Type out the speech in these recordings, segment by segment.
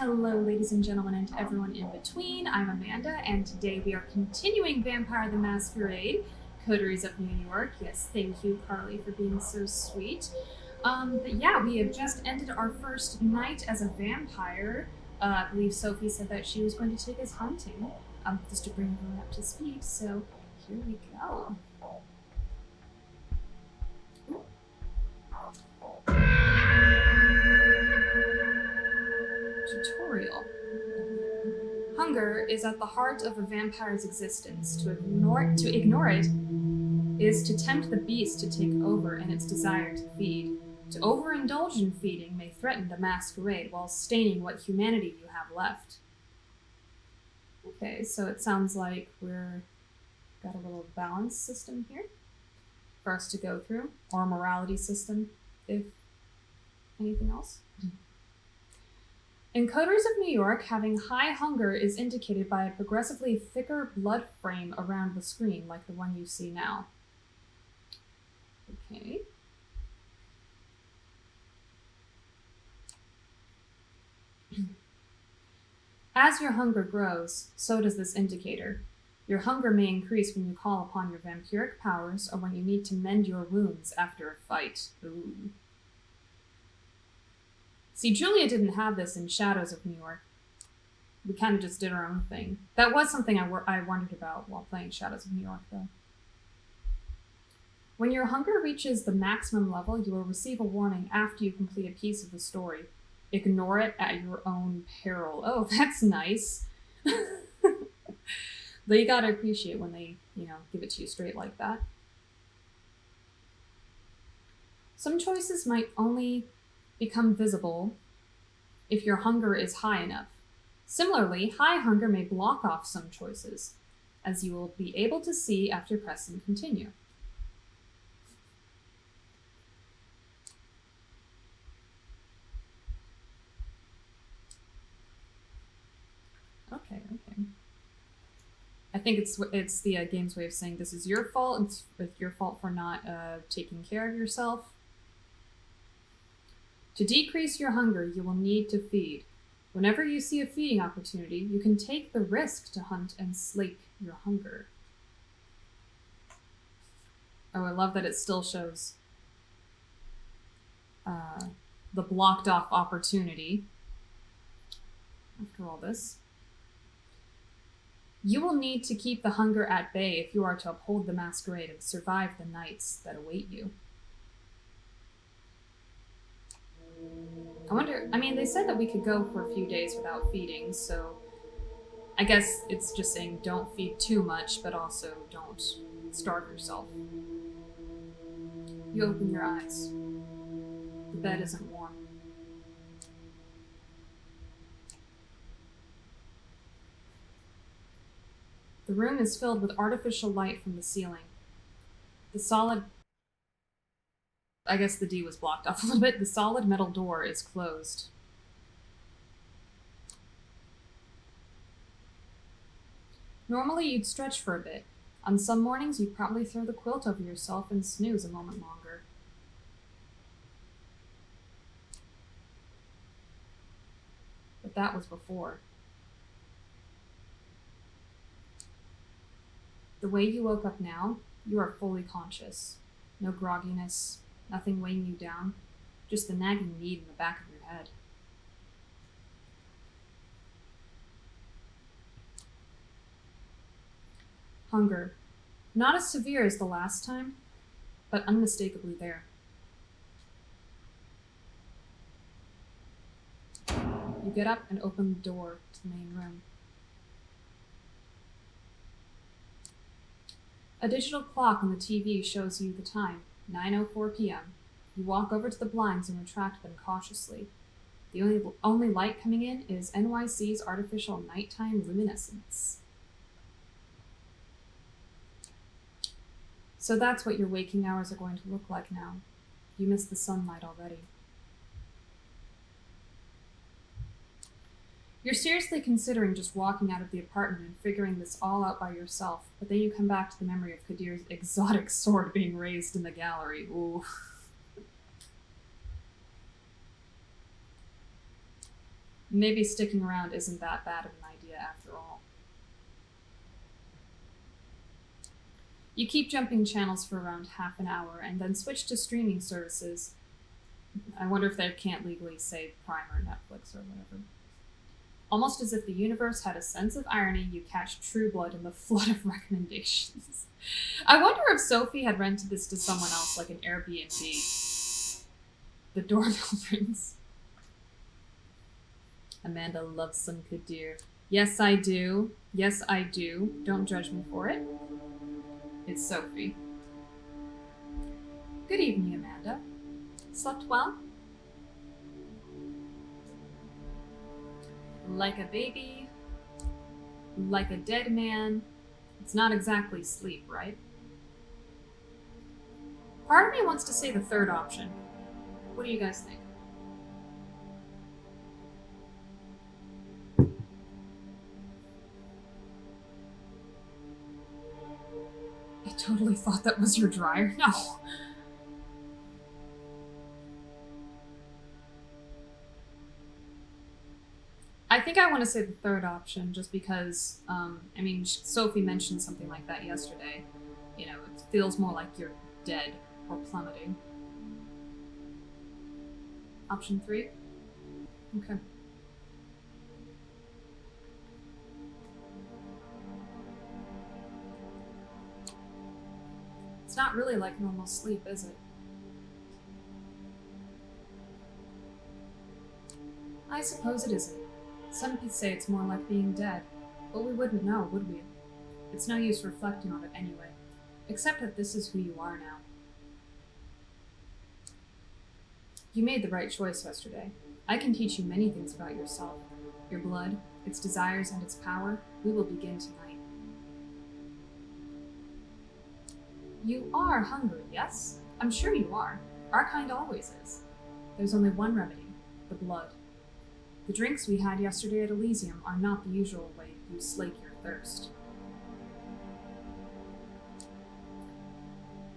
Hello, ladies and gentlemen, and everyone in between. I'm Amanda, and today we are continuing Vampire the Masquerade, Coteries of New York. Yes, thank you, Carly, for being so sweet. But yeah, we have just ended our first night as a vampire. I believe Sophie said that she was going to take us hunting, just to bring her up to speed. So here we go. Tutorial. Hunger is at the heart of a vampire's existence. To ignore it is to tempt the beast to take over in its desire to feed. To overindulge in feeding may threaten the masquerade while staining what humanity you have left. Okay, so it sounds like we're got a little balance system here for us to go through, or a morality system, if anything else. In Coteries of New York, having high hunger is indicated by a progressively thicker blood frame around the screen, like the one you see now. Okay. As your hunger grows, so does this indicator. Your hunger may increase when you call upon your vampiric powers or when you need to mend your wounds after a fight. Ooh. See, Julia didn't have this in Shadows of New York. We kind of just did our own thing. That was something I wondered about while playing Shadows of New York, though. When your hunger reaches the maximum level, you will receive a warning after you complete a piece of the story. Ignore it at your own peril. Oh, that's nice. Though you gotta appreciate when they, give it to you straight like that. Some choices might only become visible if your hunger is high enough. Similarly, high hunger may block off some choices, as you will be able to see after pressing continue. Okay. I think it's the game's way of saying this is your fault. It's your fault for not taking care of yourself. To decrease your hunger, you will need to feed. Whenever you see a feeding opportunity, you can take the risk to hunt and slake your hunger. Oh, I love that it still shows the blocked off opportunity after all this. You will need to keep the hunger at bay if you are to uphold the masquerade and survive the nights that await you. I wonder, they said that we could go for a few days without feeding, so I guess it's just saying don't feed too much, but also don't starve yourself. You open your eyes. The bed isn't warm. The room is filled with artificial light from the ceiling. I guess the D was blocked off a little bit. The solid metal door is closed. Normally, you'd stretch for a bit. On some mornings, you'd probably throw the quilt over yourself and snooze a moment longer. But that was before. The way you woke up now, you are fully conscious. No grogginess, nothing weighing you down, just the nagging need in the back of your head. Hunger. Not as severe as the last time, but unmistakably there. You get up and open the door to the main room. A digital clock on the TV shows you the time, 9:04 p.m. You walk over to the blinds and retract them cautiously. The only light coming in is NYC's artificial nighttime luminescence. So that's what your waking hours are going to look like now. You miss the sunlight already. You're seriously considering just walking out of the apartment and figuring this all out by yourself, but then you come back to the memory of Kadir's exotic sword being raised in the gallery. Ooh. Maybe sticking around isn't that bad of an idea after all. You keep jumping channels for around half an hour and then switch to streaming services. I wonder if they can't legally say Prime or Netflix or whatever. Almost as if the universe had a sense of irony, you catch True Blood in the flood of recommendations. I wonder if Sophie had rented this to someone else, like an Airbnb. The doorbell rings. Amanda loves some Kadir. Yes, I do. Yes, I do. Don't judge me for it. It's Sophie. Good evening, Amanda. Slept well? Like a baby, like a dead man. It's not exactly sleep, right? Part of me wants to say the third option. What do you guys think? I totally thought that was your dryer. No. I think I want to say the third option just because, I mean, Sophie mentioned something like that yesterday. You know, it feels more like you're dead or plummeting. Option 3? Okay. It's not really like normal sleep, is it? I suppose it isn't. Some could say it's more like being dead, but we wouldn't know, would we? It's no use reflecting on it anyway, except that this is who you are now. You made the right choice yesterday. I can teach you many things about yourself. Your blood, its desires, and its power. We will begin tonight. You are hungry, yes? I'm sure you are. Our kind always is. There's only one remedy, the blood. The drinks we had yesterday at Elysium are not the usual way you slake your thirst.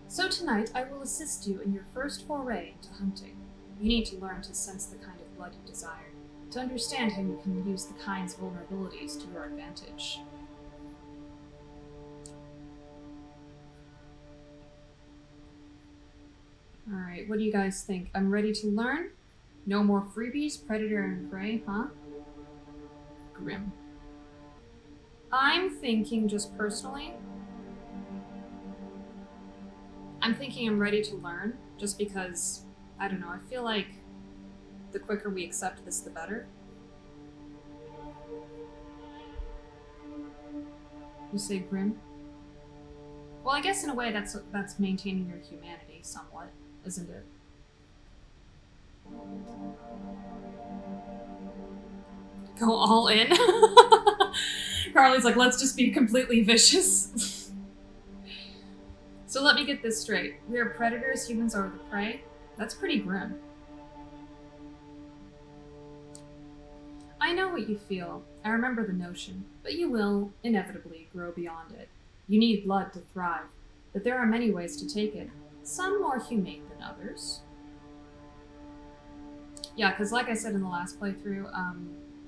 So tonight I will assist you in your first foray into hunting. You need to learn to sense the kind of blood you desire, to understand how you can use the kind's vulnerabilities to your advantage. Alright, what do you guys think? I'm ready to learn? No more freebies, predator and prey, huh? Grim. I'm thinking just personally, I'm thinking I'm ready to learn, just because, I don't know, I feel like the quicker we accept this, the better. You say grim? Well, I guess in a way that's maintaining your humanity somewhat, isn't it? Go all in? Carly's like, let's just be completely vicious. So let me get this straight. We are predators, humans are the prey? That's pretty grim. I know what you feel. I remember the notion. But you will, inevitably, grow beyond it. You need blood to thrive. But there are many ways to take it. Some more humane than others. Yeah, because like I said in the last playthrough,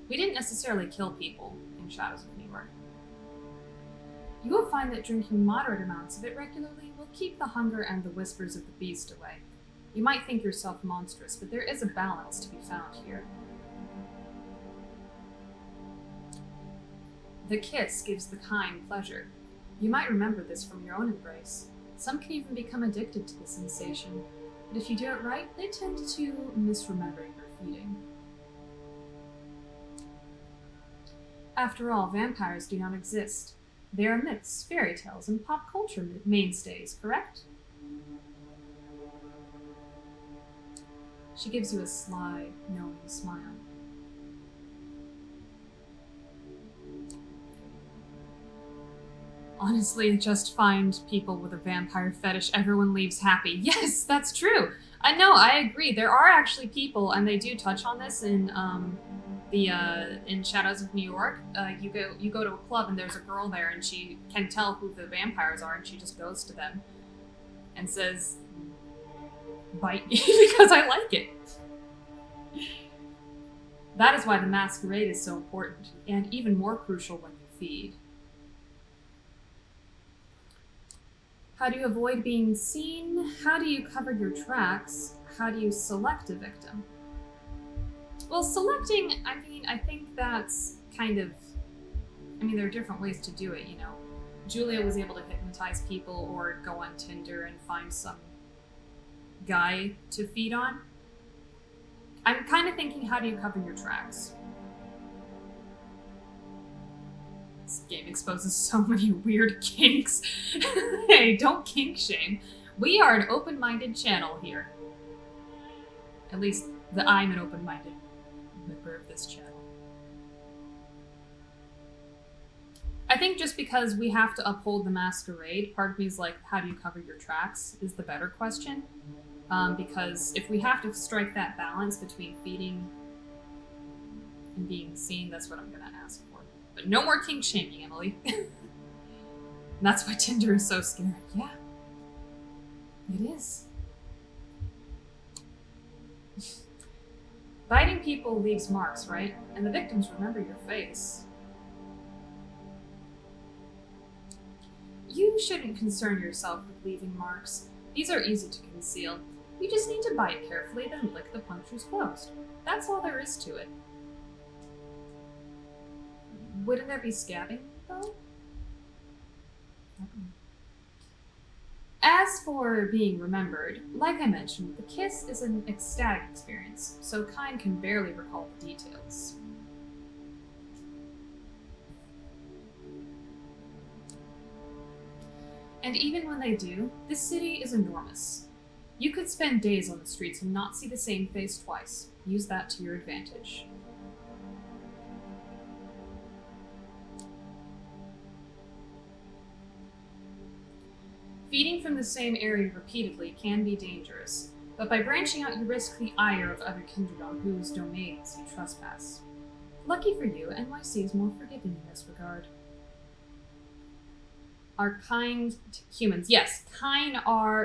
we didn't necessarily kill people in Shadows of New York. You will find that drinking moderate amounts of it regularly will keep the hunger and the whispers of the beast away. You might think yourself monstrous, but there is a balance to be found here. The kiss gives the kind pleasure. You might remember this from your own embrace. Some can even become addicted to the sensation, but if you do it right, they tend to misremember your feeding. After all, vampires do not exist. They are myths, fairy tales, and pop culture mainstays, correct? She gives you a sly, knowing smile. Honestly, just find people with a vampire fetish. Everyone leaves happy. Yes, that's true. I know, I agree. There are actually people, and they do touch on this in in Shadows of New York. You go to a club and there's a girl there, and she can tell who the vampires are, and she just goes to them and says, "Bite me," because I like it. That is why the masquerade is so important, and even more crucial when you feed. How do you avoid being seen? How do you cover your tracks? How do you select a victim? Well, selecting, I think that's kind of, there are different ways to do it, Julia was able to hypnotize people or go on Tinder and find some guy to feed on. I'm kind of thinking, how do you cover your tracks? This game exposes so many weird kinks. Hey, don't kink shame. We are an open-minded channel here. At least, I'm an open-minded member of this channel. I think just because we have to uphold the masquerade, part of me is like, how do you cover your tracks is the better question. Because if we have to strike that balance between feeding and being seen, that's what I'm gonna ask for. But no more kink shaming, Emily. And that's why Tinder is so scary. Yeah, it is. Biting people leaves marks, right? And the victims remember your face. You shouldn't concern yourself with leaving marks. These are easy to conceal. You just need to bite carefully, then lick the punctures closed. That's all there is to it. Wouldn't there be scabbing, though? As for being remembered, like I mentioned, the kiss is an ecstatic experience, so Kyne can barely recall the details. And even when they do, this city is enormous. You could spend days on the streets and not see the same face twice. Use that to your advantage. Feeding from the same area repeatedly can be dangerous, but by branching out you risk the ire of other kindred on whose domains you trespass. Lucky for you, NYC is more forgiving in this regard. Are kind humans? Yes, kine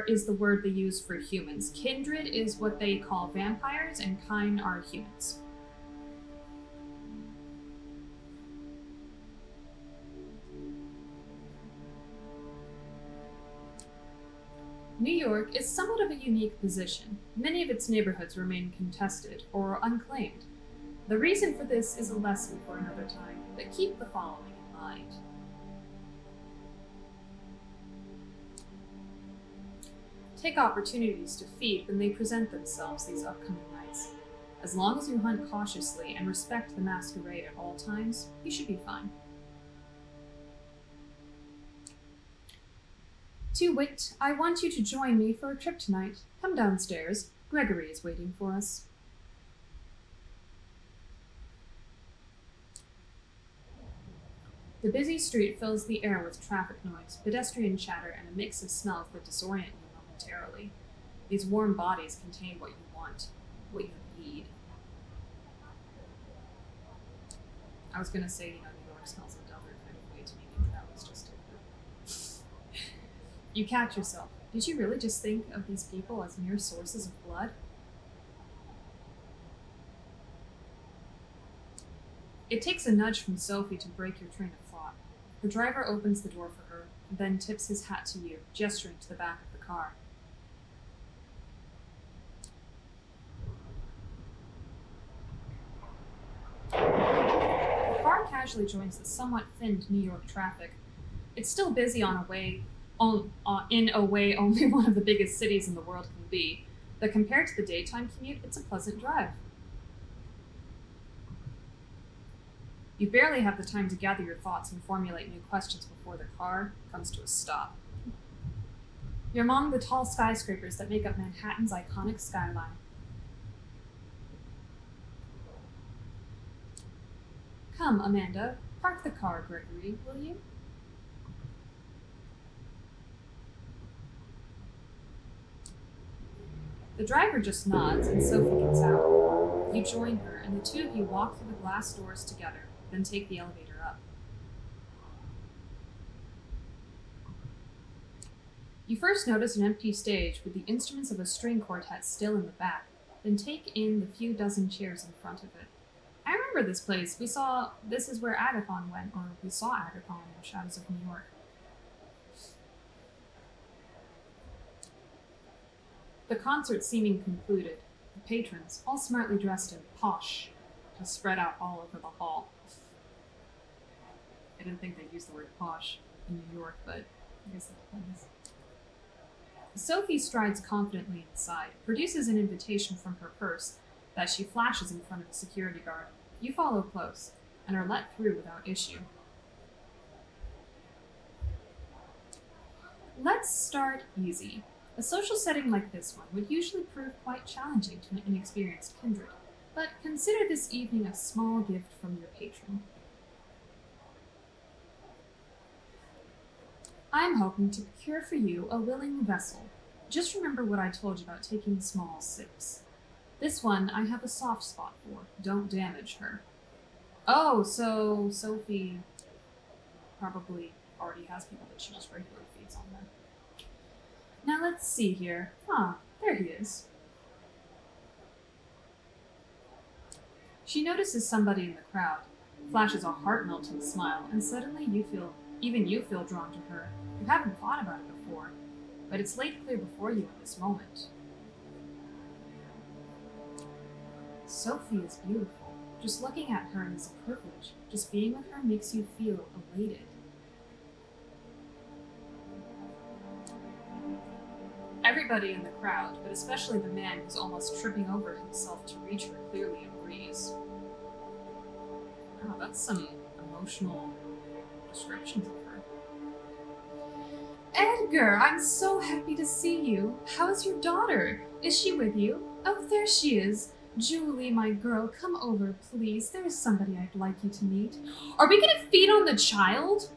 is the word they use for humans. Kindred is what they call vampires, and kine are humans. New York is somewhat of a unique position. Many of its neighborhoods remain contested or unclaimed. The reason for this is a lesson for another time, but keep the following in mind. Take opportunities to feed when they present themselves these upcoming nights. As long as you hunt cautiously and respect the masquerade at all times, you should be fine. To wit, I want you to join me for a trip tonight. Come downstairs. Gregory is waiting for us. The busy street fills the air with traffic noise, pedestrian chatter, and a mix of smells that disorient you momentarily. These warm bodies contain what you want, what you need. I was gonna say, New York smells of Delaware kind of way to me, but that was just it. You catch yourself. Did you really just think of these people as mere sources of blood? It takes a nudge from Sophie to break your train of thought. The driver opens the door for her, then tips his hat to you, gesturing to the back of the car. The car casually joins the somewhat thinned New York traffic. It's still busy in a way only one of the biggest cities in the world can be, but compared to the daytime commute, it's a pleasant drive. You barely have the time to gather your thoughts and formulate new questions before the car comes to a stop. You're among the tall skyscrapers that make up Manhattan's iconic skyline. Come, Amanda, park the car, Gregory, will you? The driver just nods, and Sophie gets out. You join her, and the two of you walk through the glass doors together, then take the elevator up. You first notice an empty stage with the instruments of a string quartet still in the back, then take in the few dozen chairs in front of it. remember this place. This is where Agathon went, or we saw Agathon in Shadows of New York. The concert seeming concluded, the patrons, all smartly dressed and posh, were spread out all over the hall. I didn't think they'd use the word posh in New York, but I guess that depends. Sophie strides confidently inside, produces an invitation from her purse that she flashes in front of a security guard. You follow close, and are let through without issue. Let's start easy. A social setting like this one would usually prove quite challenging to an inexperienced kindred, but consider this evening a small gift from your patron. I am hoping to procure for you a willing vessel. Just remember what I told you about taking small sips. This one I have a soft spot for. Don't damage her. Oh, so Sophie probably already has people that she just regularly feeds on them. Now let's see here. There he is. She notices somebody in the crowd, flashes a heart-melting smile, and suddenly even you feel drawn to her. You haven't thought about it before, but it's laid clear before you in this moment. Sophie is beautiful. Just looking at her is a privilege. Just being with her makes you feel elated. Everybody in the crowd, but especially the man who's almost tripping over himself to reach her, clearly agrees. Wow, that's some emotional descriptions of her. Edgar, I'm so happy to see you. How's your daughter? Is she with you? Oh, there she is. Julie, my girl, come over, please. There is somebody I'd like you to meet. Are we gonna feed on the child?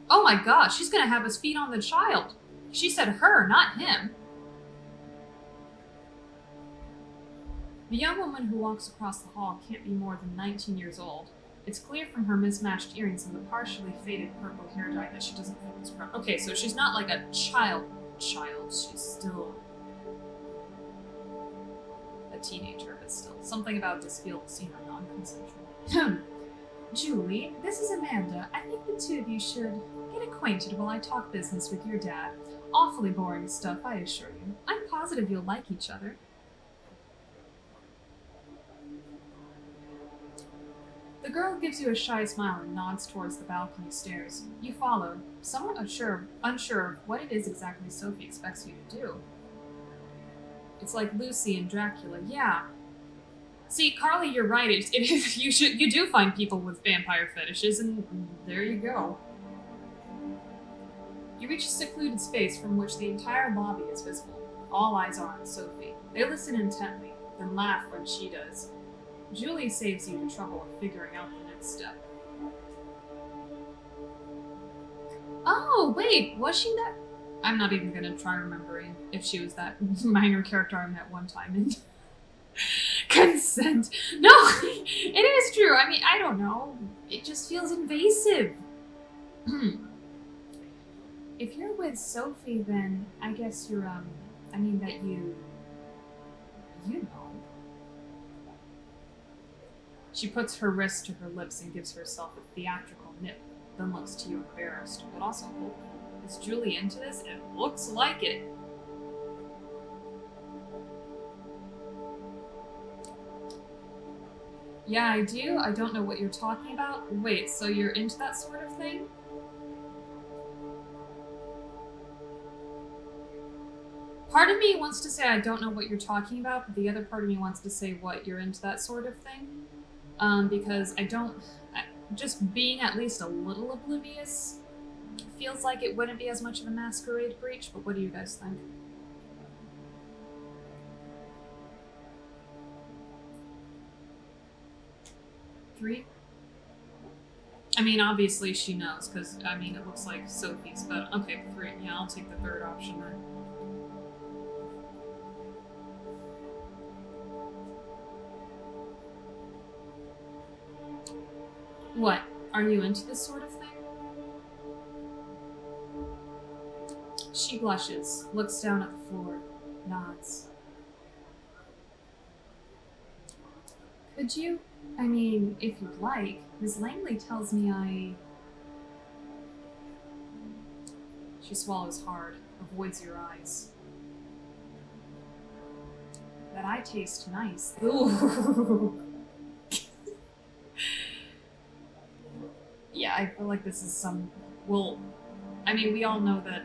Oh my gosh, she's gonna have us feed on the child. She said her, not him. The young woman who walks across the hall can't be more than 19 years old. It's clear from her mismatched earrings and the partially faded purple hair dye that she doesn't fit this crowd. Okay, so she's not like a child. She's still a teenager, but still. Something about this feels, non-consensual. Julie, this is Amanda. I think the two of you should get acquainted while I talk business with your dad. Awfully boring stuff, I assure you. I'm positive you'll like each other. The girl gives you a shy smile and nods towards the balcony stairs. You follow, somewhat unsure of what it is exactly Sophie expects you to do. It's like Lucy and Dracula, yeah. See, Carly, you're right. It is. You do find people with vampire fetishes, and there you go. You reach a secluded space from which the entire lobby is visible. All eyes are on Sophie. They listen intently, then laugh when she does. Julie saves you the trouble of figuring out the next step. Oh, wait, was she that? I'm not even gonna try remembering if she was that minor character I met one time in Consent. No, it is true. I mean, I don't know. It just feels invasive. If you're with Sophie, then I guess you're, that you know. She puts her wrist to her lips and gives herself a theatrical nip, then looks to you embarrassed, but also hopeful. Is Julie into this? It looks like it. Yeah, I do. I don't know what you're talking about. Wait, so you're into that sort of thing? Part of me wants to say I don't know what you're talking about, but the other part of me wants to say what you're into that sort of thing. Because just being at least a little oblivious feels like it wouldn't be as much of a masquerade breach, but what do you guys think? Three? I mean, obviously she knows, because, it looks like Sophie's, but okay, 3. Yeah, I'll take the third option then. What? Are you into this sort of thing? She blushes, looks down at the floor, nods. Could you? I mean, if you'd like. Ms. Langley tells me She swallows hard, avoids your eyes. That I taste nice. Ooh. Yeah, I feel like this is some... Well, I mean, we all know that,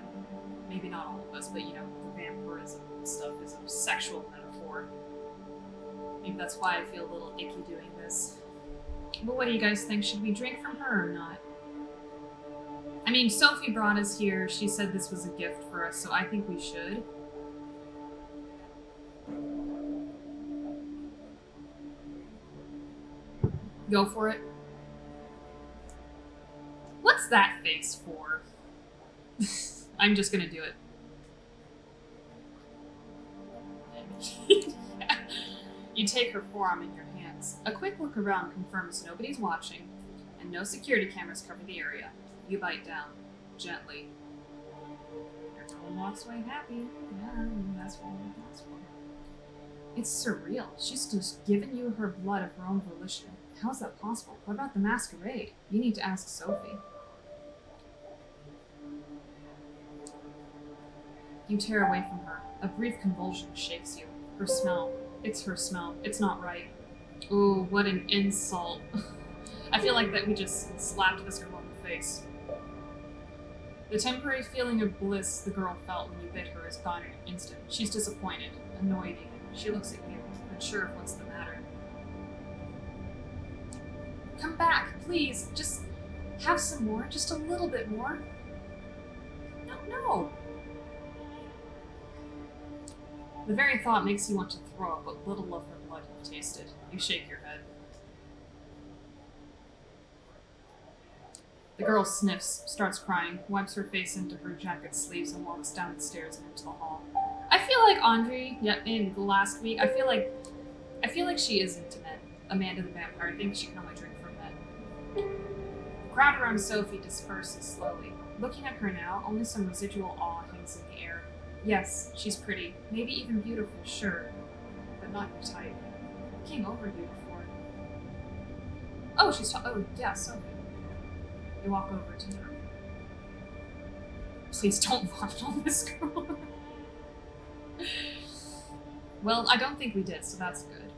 maybe not all of us, but you know, the vampirism stuff is a sexual metaphor. Maybe that's why I feel a little icky doing this. But what do you guys think? Should we drink from her or not? I mean, Sophie brought us here. She said this was a gift for us, so I think we should. Go for it. What's that face for? I'm just gonna do it. You take her forearm in your hands. A quick look around confirms nobody's watching, and no security cameras cover the area. You bite down, gently. Everyone walks away happy. Yeah, that's what that's for. It's surreal. She's just given you her blood of her own volition. How is that possible? What about the masquerade? You need to ask Sophie. You tear away from her. A brief convulsion shakes you. Her smell. It's her smell. It's not right. Ooh, what an insult. I feel like that we just slapped this girl in the face. The temporary feeling of bliss the girl felt when you bit her is gone in an instant. She's disappointed, annoyed even. She looks at you, unsure of what's the matter. Come back, please. Just have some more. Just a little bit more. No. The very thought makes you want to throw up what little of her blood you've tasted. You shake your head. The girl sniffs, starts crying, wipes her face into her jacket sleeves, and walks down the stairs and into the hall. I feel like Andre, in the last week, I feel like she is into men. Amanda the vampire. I think she can only drink from men. The crowd around Sophie disperses slowly. Looking at her now, only some residual awe hangs in the air. Yes, she's pretty, maybe even beautiful, sure, but not your type. I came over you before. Oh, oh, yeah, Sophie. You walk over to her. Please don't vomit on this girl. Well, I don't think we did, so that's good.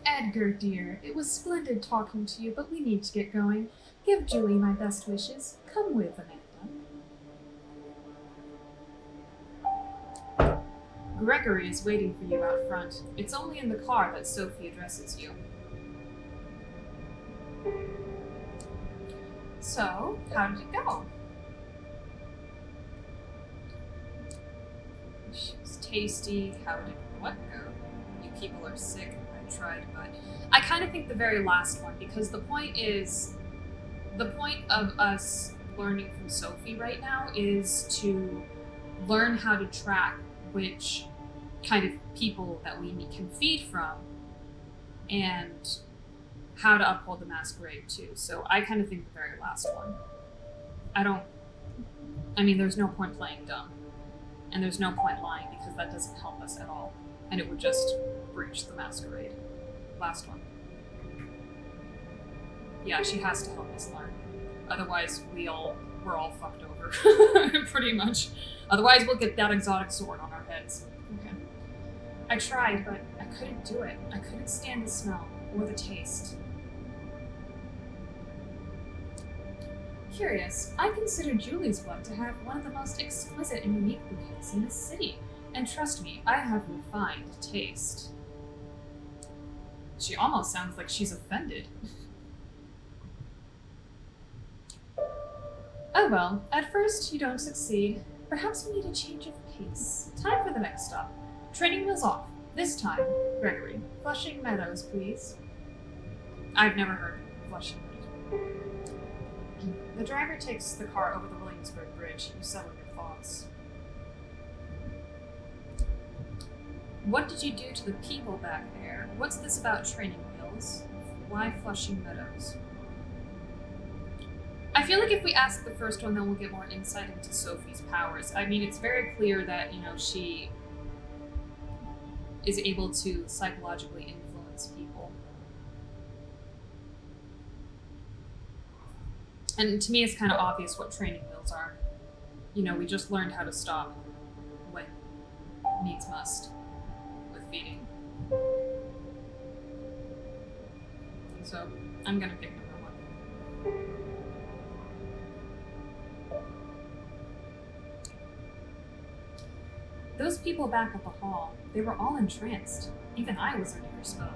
Edgar, dear, it was splendid talking to you, but we need to get going. Give Julie my best wishes. Come with, Amanda. Gregory is waiting for you out front. It's only in the car that Sophie addresses you. So, how did it go? She was tasty. How did what go? You people are sick. I tried, but I kind of think the very last one, because the point of us learning from Sophie right now is to learn how to track which kind of people that we can feed from and how to uphold the masquerade too. So I kind of think the very last one. I mean, there's no point playing dumb. And there's no point lying because that doesn't help us at all. And it would just breach the masquerade. Last one. Yeah, she has to help us learn. Otherwise, we're all fucked over. Pretty much. Otherwise, we'll get that exotic sword on our heads. Okay. I tried, but I couldn't do it. I couldn't stand the smell or the taste. Curious, I consider Julie's blood to have one of the most exquisite and unique bouquets in the city. And trust me, I have refined taste. She almost sounds like she's offended. Oh well, at first you don't succeed. Perhaps we need a change of pace. Time for the next stop. Training wheels off. This time, Gregory. Flushing Meadows, please. I've never heard of Flushing Meadows. The driver takes the car over the Williamsburg Bridge. You settle your thoughts. What did you do to the people back there? What's this about training wheels? Why Flushing Meadows? I feel like if we ask the first one, then we'll get more insight into Sophie's powers. I mean, it's very clear that, you know, she is able to psychologically influence these people. And to me, it's kind of obvious what training wheels are. You know, we just learned how to stop when needs must with feeding. So, I'm gonna pick number 1. Those people back at the hall, they were all entranced. Even I was under your spell.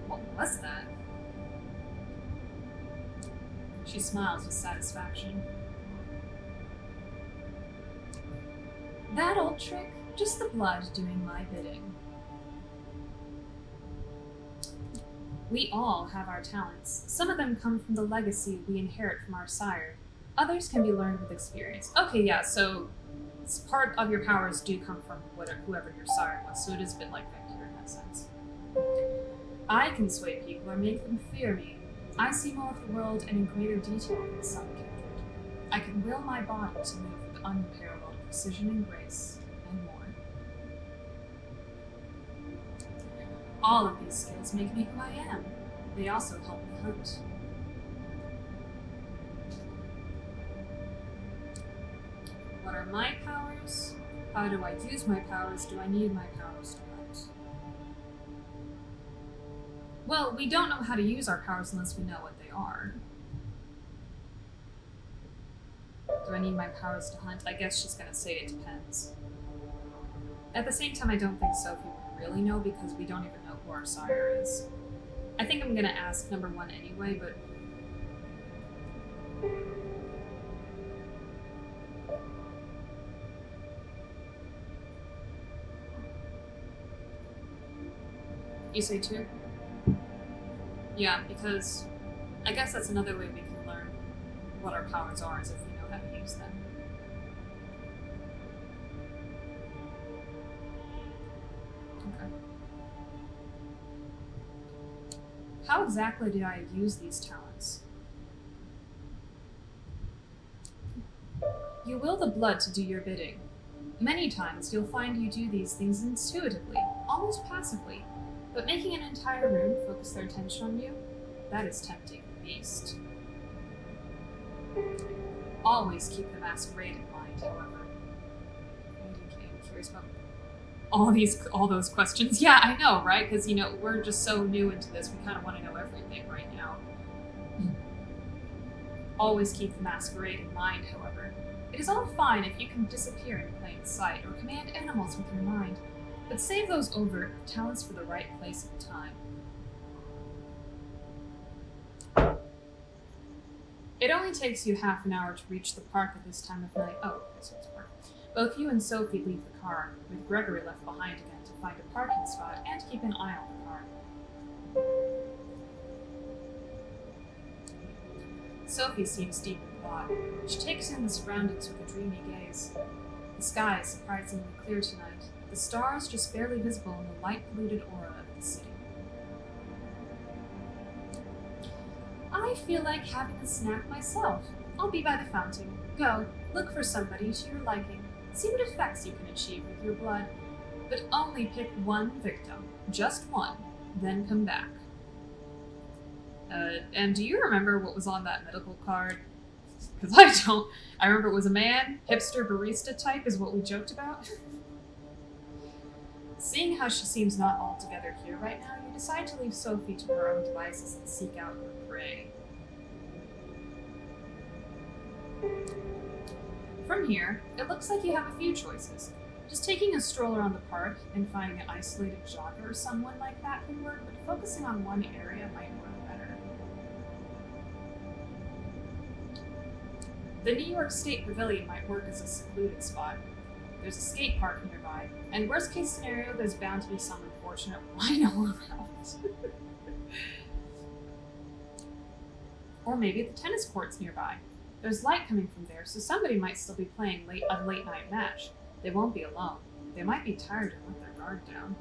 What was that? She smiles with satisfaction. That old trick? Just the blood doing my bidding. We all have our talents. Some of them come from the legacy we inherit from our sire. Others can be learned with experience. Okay, yeah, so part of your powers do come from whoever your sire was, so it is a bit like vampire in that sense. I can sway people or make them fear me. I see more of the world and in greater detail than some kindred. I can will my body to move with unparalleled precision and grace, and more. All of these skills make me who I am. They also help me hunt. What are my powers? How do I use my powers? Do I need my powers to hunt? Well, we don't know how to use our powers unless we know what they are. Do I need my powers to hunt? I guess she's gonna say it depends. At the same time, I don't think Sophie would really know because we don't even know who our sire is. I think I'm gonna ask number 1 anyway, but... You say 2? Yeah, because I guess that's another way we can learn what our powers are, is if we know how to use them. Okay. How exactly did I use these talents? You will the blood to do your bidding. Many times you'll find you do these things intuitively, almost passively. But making an entire room focus their attention on you, that is tempting the beast. Always keep the masquerade in mind, however. I'm curious about all those questions. Yeah, I know, right? Because, you know, we're just so new into this, we kind of want to know everything right now. Always keep the masquerade in mind, however. It is all fine if you can disappear in plain sight or command animals with your mind. But save those overt talents for the right place and time. It only takes you half an hour to reach the park at this time of night. Oh, this one's park. Both you and Sophie leave the car, with Gregory left behind again to find a parking spot and keep an eye on the car. Sophie seems deep in thought. She takes in the surroundings with a dreamy gaze. The sky is surprisingly clear tonight. The stars just barely visible in the light-polluted aura of the city. I feel like having a snack myself. I'll be by the fountain. Go, look for somebody to your liking. See what effects you can achieve with your blood. But only pick one victim. Just one. Then come back. And do you remember what was on that medical card? Because I don't. I remember it was a man. Hipster barista type is what we joked about. Seeing how she seems not altogether here right now, you decide to leave Sophie to her own devices and seek out her prey. From here, it looks like you have a few choices. Just taking a stroll around the park and finding an isolated jogger or someone like that can work, but focusing on one area might work better. The New York State Pavilion might work as a secluded spot. There's a skate park nearby, and worst case scenario, there's bound to be some unfortunate rhino around. Or maybe the tennis court's nearby. There's light coming from there, so somebody might still be playing a late night match. They won't be alone. They might be tired and let their guard down.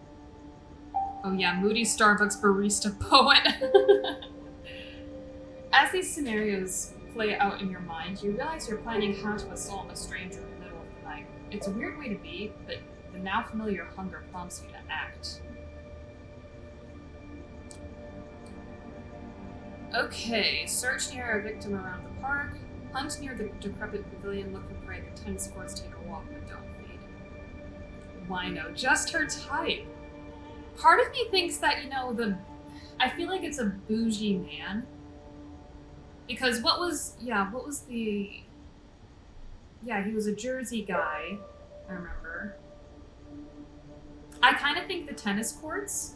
Oh yeah, moody Starbucks barista poet. As these scenarios play out in your mind, you realize you're planning how to assault a stranger in the middle of the night. It's a weird way to be, but the now familiar hunger prompts you to act. Okay, search near a victim around the park. Hunt near the decrepit pavilion. Look for prey. The tennis courts. Take a walk, but don't feed. Wino, just her type. Part of me thinks that, you know, I feel like it's a bougie man. Because what was the... Yeah, he was a Jersey guy, I remember. I kind of think the tennis courts,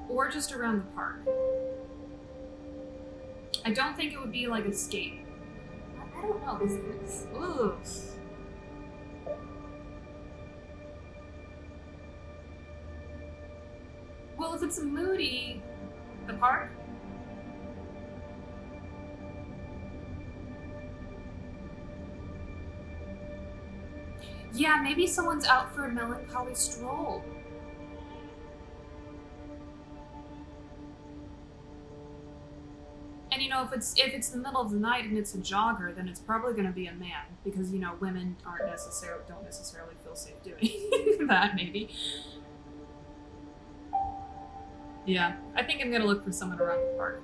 or just around the park. I don't think it would be like a skate. I don't know, this ooh. Well, if it's a moody, the park? Yeah, maybe someone's out for a melancholy stroll. And you know, if it's the middle of the night and it's a jogger, then it's probably going to be a man, because you know women don't necessarily feel safe doing that. Maybe. Yeah, I think I'm gonna look for someone around the park.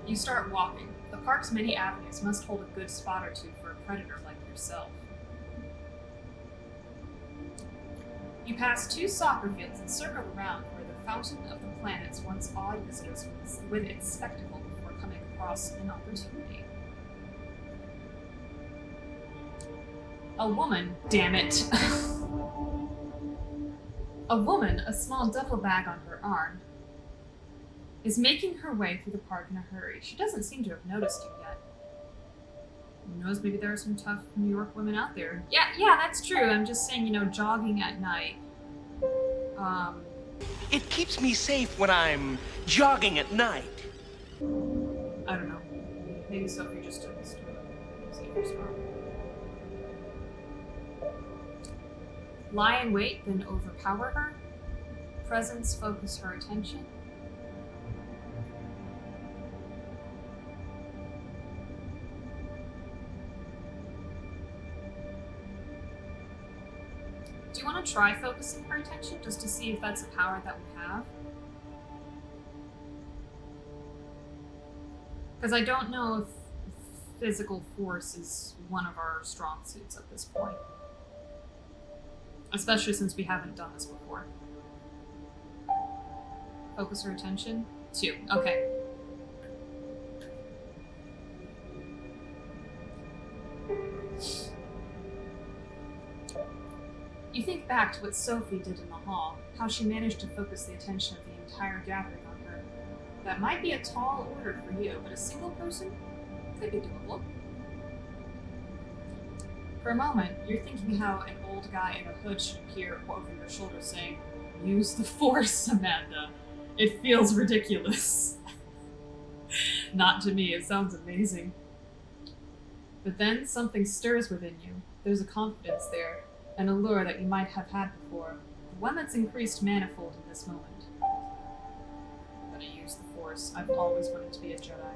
You start walking. The park's many avenues must hold a good spot or two for a predator like yourself. You pass 2 soccer fields and circle around where the Fountain of the Planets once awed visitors with its spectacle before coming across an opportunity. A woman, damn it. A woman, a small duffel bag on her arm, is making her way through the park in a hurry. She doesn't seem to have noticed you yet. Who knows, maybe there are some tough New York women out there. Yeah, that's true. I'm just saying, you know, jogging at night. It keeps me safe when I'm jogging at night. I don't know. Maybe Sophie just took this to a safer spot. Lie in wait, then overpower her. Presence, focus her attention. Do you want to try focusing her attention just to see if that's a power that we have? Because I don't know if physical force is one of our strong suits at this point. Especially since we haven't done this before. Focus her attention. 2. Okay. You think back to what Sophie did in the hall, how she managed to focus the attention of the entire gathering on her. That might be a tall order for you, but a single person could be doable. For a moment, you're thinking how an old guy in a hood should appear over your shoulder saying, "Use the force, Amanda. It feels ridiculous." Not to me, it sounds amazing. But then something stirs within you. There's a confidence there, an allure that you might have had before, but one that's increased manifold in this moment. I'm gonna use the force. I've always wanted to be a Jedi.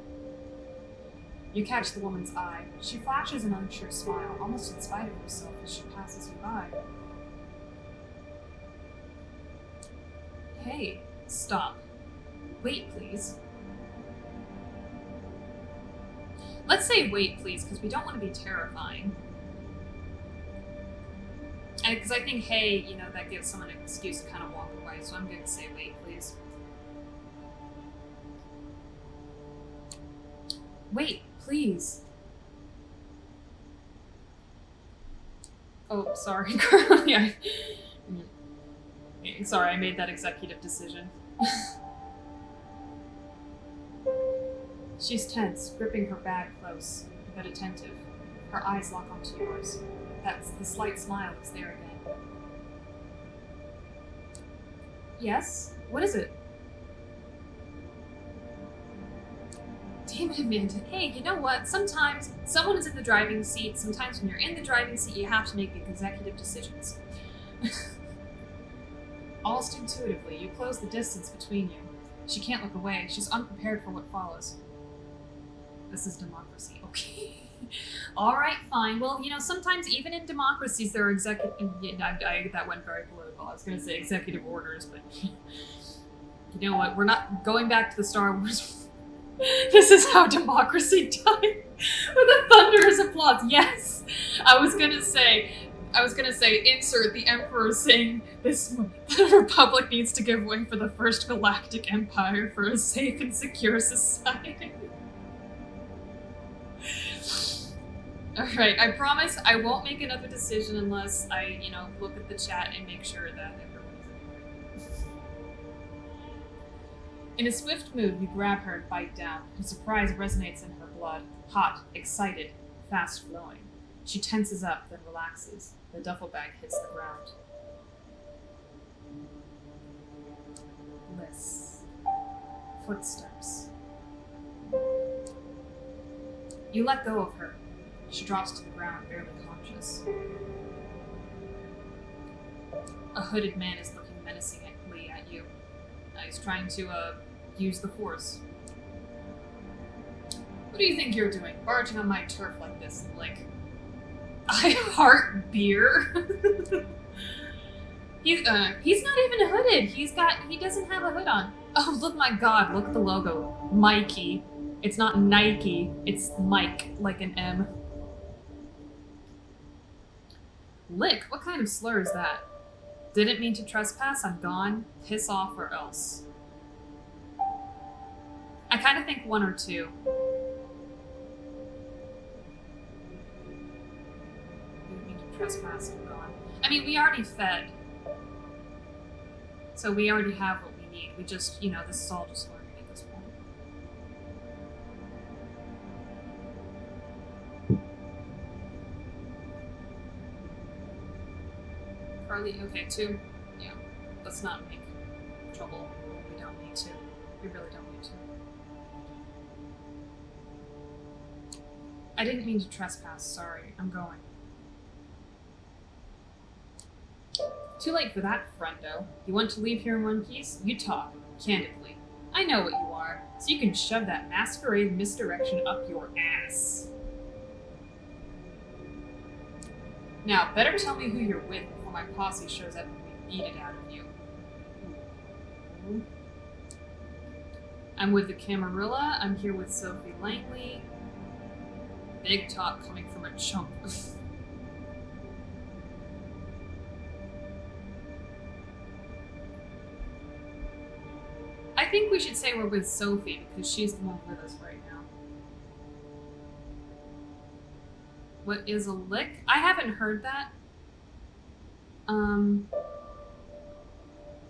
You catch the woman's eye. She flashes an unsure smile, almost in spite of herself, as she passes you by. Hey, stop. Wait, please. Let's say wait, please, because we don't want to be terrifying. And because I think, hey, you know, that gives someone an excuse to kind of walk away, so I'm going to say wait, please. Wait, please. Oh, sorry, Carly. Sorry, I made that executive decision. She's tense, gripping her bag close, but attentive. Her eyes lock onto yours. That's the slight smile is there again. Yes? What is it? Damn it, Amanda. Hey, you know what? Sometimes someone is in the driving seat. Sometimes when you're in the driving seat, you have to make executive decisions. Almost intuitively, you close the distance between you. She can't look away. She's unprepared for what follows. This is democracy. Okay. All right, fine. Well, you know, sometimes even in democracies there are executive. Yeah, that went very political. I was going to say executive orders, but you know what? We're not going back to the Star Wars. This is how democracy died. With a thunderous applause. Yes, I was gonna say, insert the Emperor saying this: the Republic needs to give way for the First Galactic Empire for a safe and secure society. Alright, I promise I won't make another decision unless I, you know, look at the chat and make sure that everyone is in agreement. In a swift move, you grab her and bite down. Her surprise resonates in her blood. Hot, excited, fast flowing. She tenses up, then relaxes. The duffel bag hits the ground. Bliss. Footsteps. You let go of her. She drops to the ground, barely conscious. A hooded man is looking menacingly at you. He's trying to, use the force. What do you think you're doing, barging on my turf like this? Like, I heart beer. He's not even hooded. He doesn't have a hood on. Oh, look, my God, look at the logo. Mikey. It's not Nike, it's Mike, like an M. Lick, what kind of slur is that? Didn't mean to trespass, I'm gone. Piss off or else. I kind of think one or two. Didn't mean to trespass, I'm gone. I mean, we already fed. So we already have what we need. We just, you know, this is all just learning at this point. Carly, okay, two. Yeah, let's not make trouble. We don't need to. We really don't need to. I didn't mean to trespass, sorry. I'm going. Too late for that, friendo. You want to leave here in one piece? You talk, candidly. I know what you are, so you can shove that masquerade misdirection up your ass. Now, better tell me who you're with before my posse shows up and we beat it out of you. I'm with the Camarilla. I'm here with Sophie Langley. Big talk coming from a chump. I think we should say we're with Sophie because she's the one with us right now. What is a lick? I haven't heard that.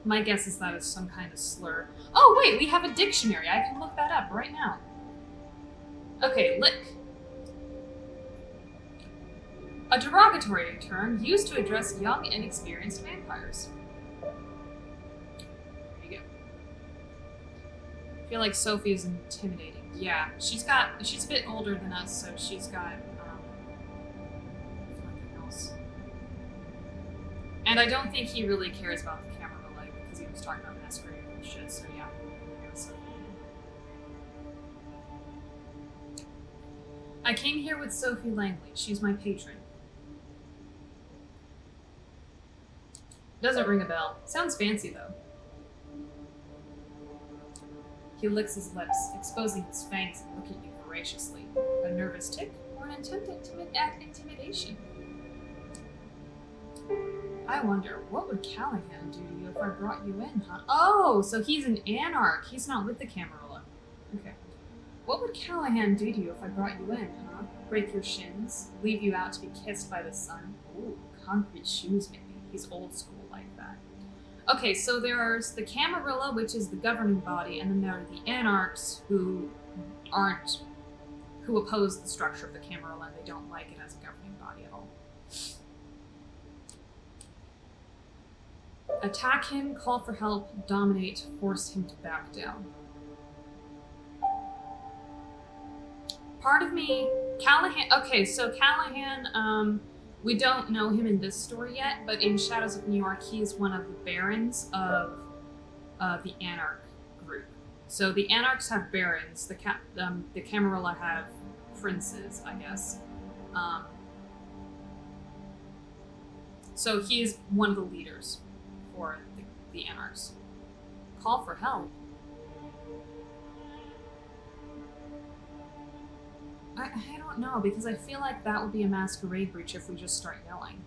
My guess is that is some kind of slur. Oh wait, we have a dictionary. I can look that up right now. Okay, lick. A derogatory term used to address young, inexperienced vampires. There you go. I feel like Sophie is intimidating. Yeah, she's a bit older than us, so she's got, something else. And I don't think he really cares about the camera relay because he was talking about Masquerade and shit, so yeah. I came here with Sophie Langley. She's my patron. Doesn't ring a bell. Sounds fancy, though. He licks his lips, exposing his fangs and looking at you voraciously. A nervous tick or an attempt at intimidation? I wonder, what would Callahan do to you if I brought you in, huh? Oh, so he's an anarch. He's not with the Camarilla. Okay. What would Callahan do to you if I brought you in, huh? Break your shins? Leave you out to be kissed by the sun? Ooh, concrete shoes, maybe. He's old school like that. Okay, so there's the Camarilla, which is the governing body, and then there are the anarchs who oppose the structure of the Camarilla, and they don't like it as a governing body at all. Attack him, call for help, dominate, force him to back down. Part of me, Callahan, okay, so Callahan, we don't know him in this story yet, but in Shadows of New York, he is one of the barons of the Anarch group. So the Anarchs have barons, the Camarilla have princes, I guess. So he is one of the leaders for the Anarchs. Call for help. I don't know, because I feel like that would be a masquerade breach if we just start yelling.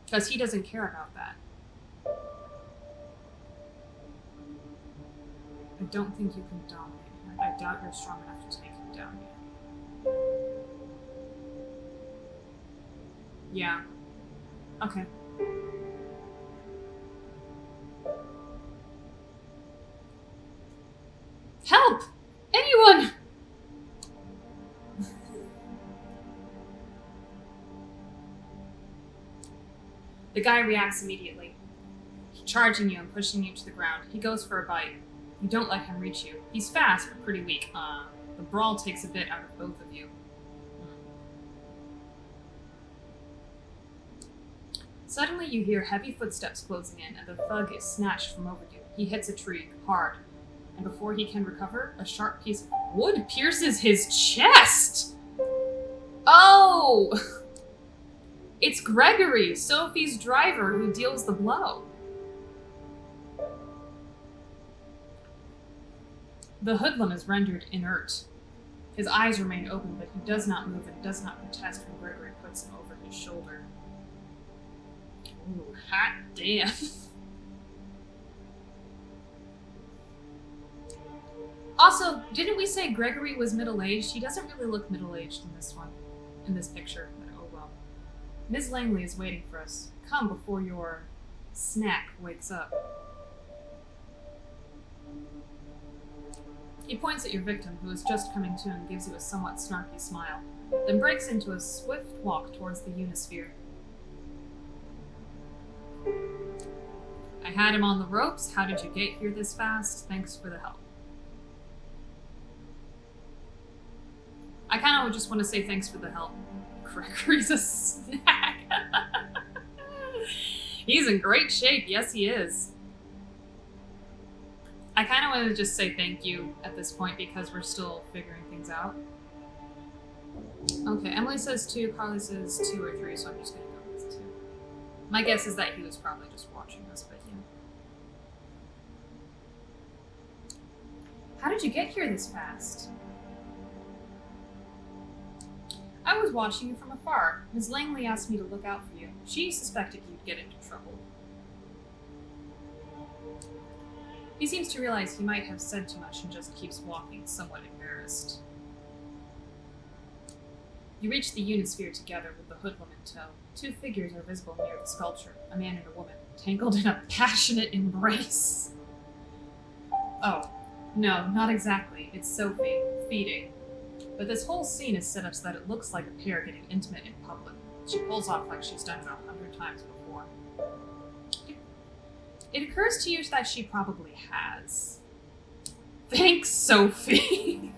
Because he doesn't care about that. I don't think you can dominate him. I doubt you're strong enough to take him down yet. Yeah. Okay. Help! Anyone! The guy reacts immediately, charging you and pushing you to the ground. He goes for a bite. You don't let him reach you. He's fast, but pretty weak. The brawl takes a bit out of both of you. Suddenly you hear heavy footsteps closing in, and the thug is snatched from over you. He hits a tree, hard, and before he can recover, a sharp piece of wood pierces his chest! Oh! It's Gregory, Sophie's driver, who deals the blow. The hoodlum is rendered inert. His eyes remain open, but he does not move and does not protest when Gregory puts him over his shoulder. Ooh, hot damn. Also, didn't we say Gregory was middle-aged? He doesn't really look middle-aged in this one, in this picture, but oh well. Ms. Langley is waiting for us. Come before your snack wakes up. He points at your victim, who is just coming to, and gives you a somewhat snarky smile, then breaks into a swift walk towards the Unisphere. I had him on the ropes. How did you get here this fast? Thanks for the help. I kind of just want to say thanks for the help. Gregory's a snack. He's in great shape. Yes, he is. I kind of want to just say thank you at this point because we're still figuring things out. Okay, Emily says 2, Carly says 2 or 3, so I'm just going to go with 2. My guess is that he was probably just watching us, but yeah. How did you get here this fast? I was watching you from afar. Ms. Langley asked me to look out for you. She suspected you'd get into trouble. He seems to realize he might have said too much and just keeps walking, somewhat embarrassed. You reach the Unisphere together with the hoodlum in tow. 2 figures are visible near the sculpture, a man and a woman, tangled in a passionate embrace. Oh, no, not exactly. It's Sophie, feeding. But this whole scene is set up so that it looks like a pair getting intimate in public. She pulls off like she's done it 100 times before. It occurs to you that she probably has. Thanks, Sophie!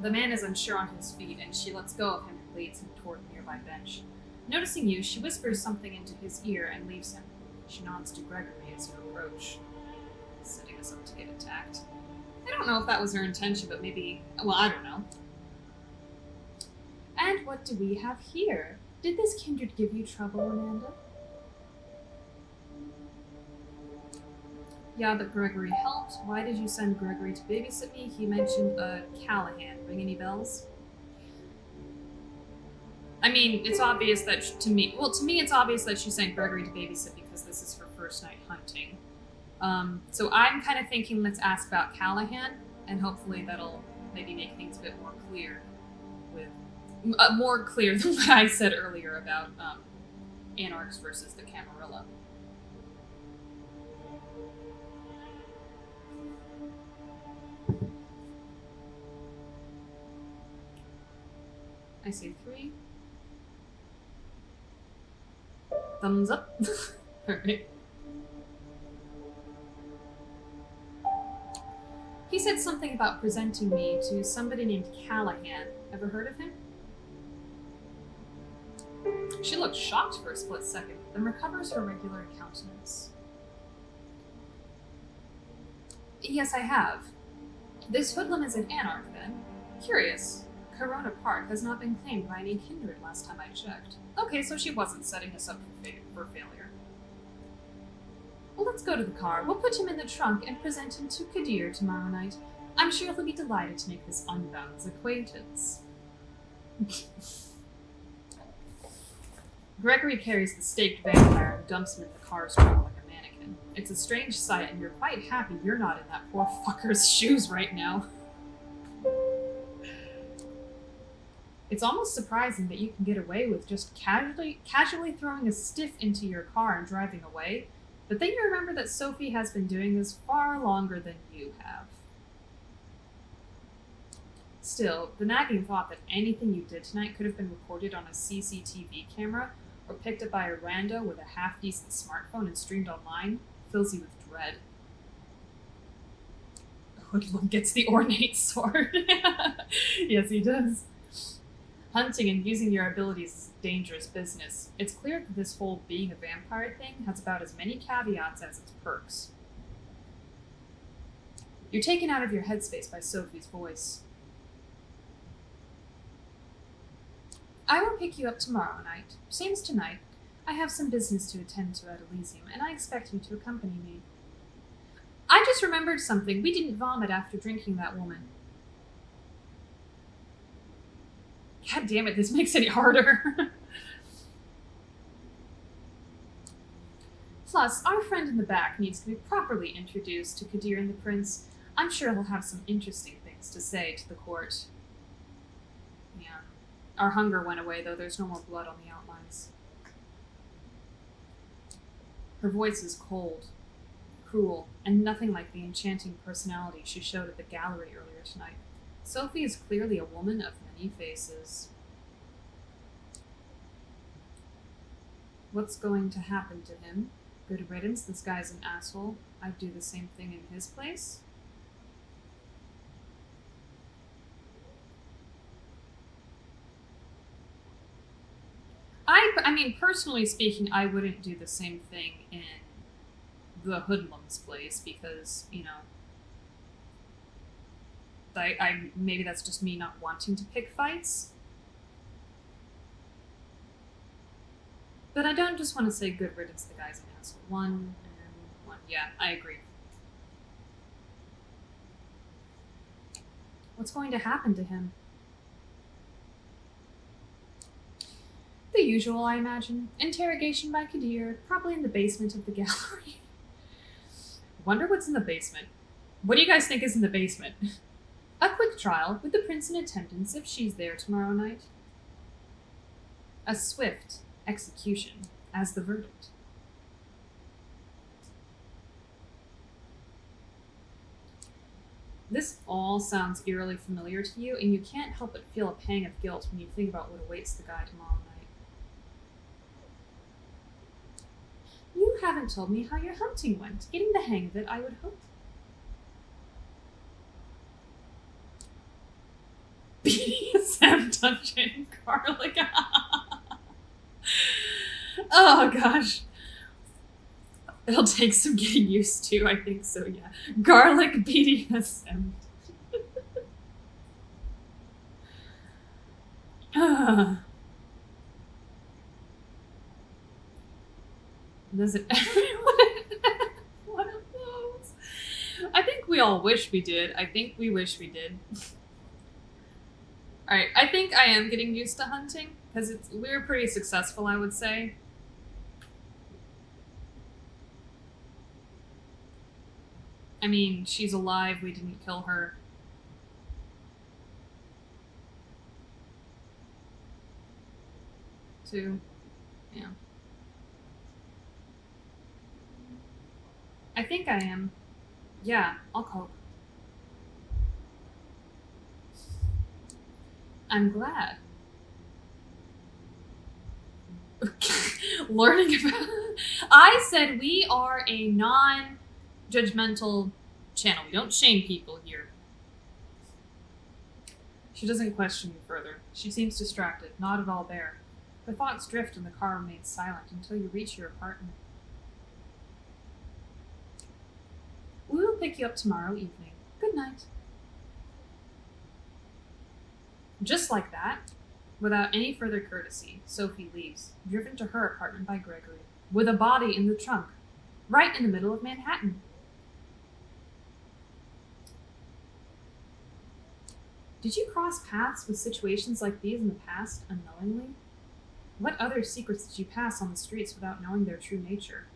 The man is unsure on his feet, and she lets go of him and leads him toward a nearby bench. Noticing you, she whispers something into his ear and leaves him. She nods to Gregory as you approach, setting us up to get attacked. I don't know if that was her intention, but maybe... Well, I don't know. And what do we have here? Did this kindred give you trouble, Amanda? Yeah, but Gregory helped. Why did you send Gregory to babysit me? He mentioned Callahan. Ring any bells? I mean, it's obvious that to me it's obvious that she sent Gregory to babysit because this is her first night hunting. So I'm kind of thinking let's ask about Callahan, and hopefully that'll maybe make things a bit more clear with more clear than what I said earlier about Anarchs versus the Camarilla. I say 3. Thumbs up. Alright. He said something about presenting me to somebody named Callahan. Ever heard of him? She looked shocked for a split second, then recovers her regular countenance. Yes, I have. This hoodlum is an anarch, then? Curious. Corona Park has not been claimed by any kindred last time I checked. Okay, so she wasn't setting us up for failure. Well, let's go to the car. We'll put him in the trunk and present him to Kadir tomorrow night. I'm sure he'll be delighted to make this unbound's acquaintance. Gregory carries the staked vampire and dumps him in the car's trunk like a mannequin. It's a strange sight, and you're quite happy you're not in that poor fucker's shoes right now. It's almost surprising that you can get away with just casually throwing a stiff into your car and driving away, but then you remember that Sophie has been doing this far longer than you have. Still, the nagging thought that anything you did tonight could have been recorded on a CCTV camera or picked up by a rando with a half-decent smartphone and streamed online fills you with dread. Hoodlum gets the ornate sword. Yes, he does. Hunting and using your abilities is a dangerous business. It's clear that this whole being a vampire thing has about as many caveats as its perks. You're taken out of your headspace by Sophie's voice. I will pick you up tomorrow night. Same as tonight. I have some business to attend to at Elysium, and I expect you to accompany me. I just remembered something. We didn't vomit after drinking that woman. God damn it, this makes it harder. Plus, our friend in the back needs to be properly introduced to Kadir and the Prince. I'm sure he'll have some interesting things to say to the court. Yeah. Our hunger went away, though. There's no more blood on the outlines. Her voice is cold, cruel, and nothing like the enchanting personality she showed at the gallery earlier tonight. Sophie is clearly a woman of many faces. What's going to happen to him? Good riddance, this guy's an asshole. I'd do the same thing in his place. I mean, personally speaking, I wouldn't do the same thing in the hoodlum's place because, you know, I maybe that's just me not wanting to pick fights. But I don't just want to say good riddance, the guy's an asshole. One and one. Yeah, I agree. What's going to happen to him? The usual, I imagine. Interrogation by Kadir, probably in the basement of the gallery. Wonder what's in the basement. What do you guys think is in the basement? A quick trial, with the prince in attendance if she's there tomorrow night. A swift execution as the verdict. This all sounds eerily familiar to you, and you can't help but feel a pang of guilt when you think about what awaits the guy tomorrow night. You haven't told me how your hunting went. Getting the hang of it, I would hope. BDSM dungeon garlic. Oh gosh. It'll take some getting used to, I think so, yeah. Garlic BDSM. Doesn't everyone have one of those? I think we all wish we did. I think we wish we did. Alright, I think I am getting used to hunting, because we're pretty successful, I would say. I mean, she's alive, we didn't kill her. Two. Yeah. I think I am. Yeah, I'll cope. I'm glad. Learning about... I said we are a non-judgmental channel. We don't shame people here. She doesn't question you further. She seems distracted, not at all there. Her thoughts drift and the car remains silent until you reach your apartment. We will pick you up tomorrow evening. Good night. Just like that, without any further courtesy, Sophie leaves, driven to her apartment by Gregory, with a body in the trunk, right in the middle of Manhattan. Did you cross paths with situations like these in the past unknowingly? What other secrets did you pass on the streets without knowing their true nature?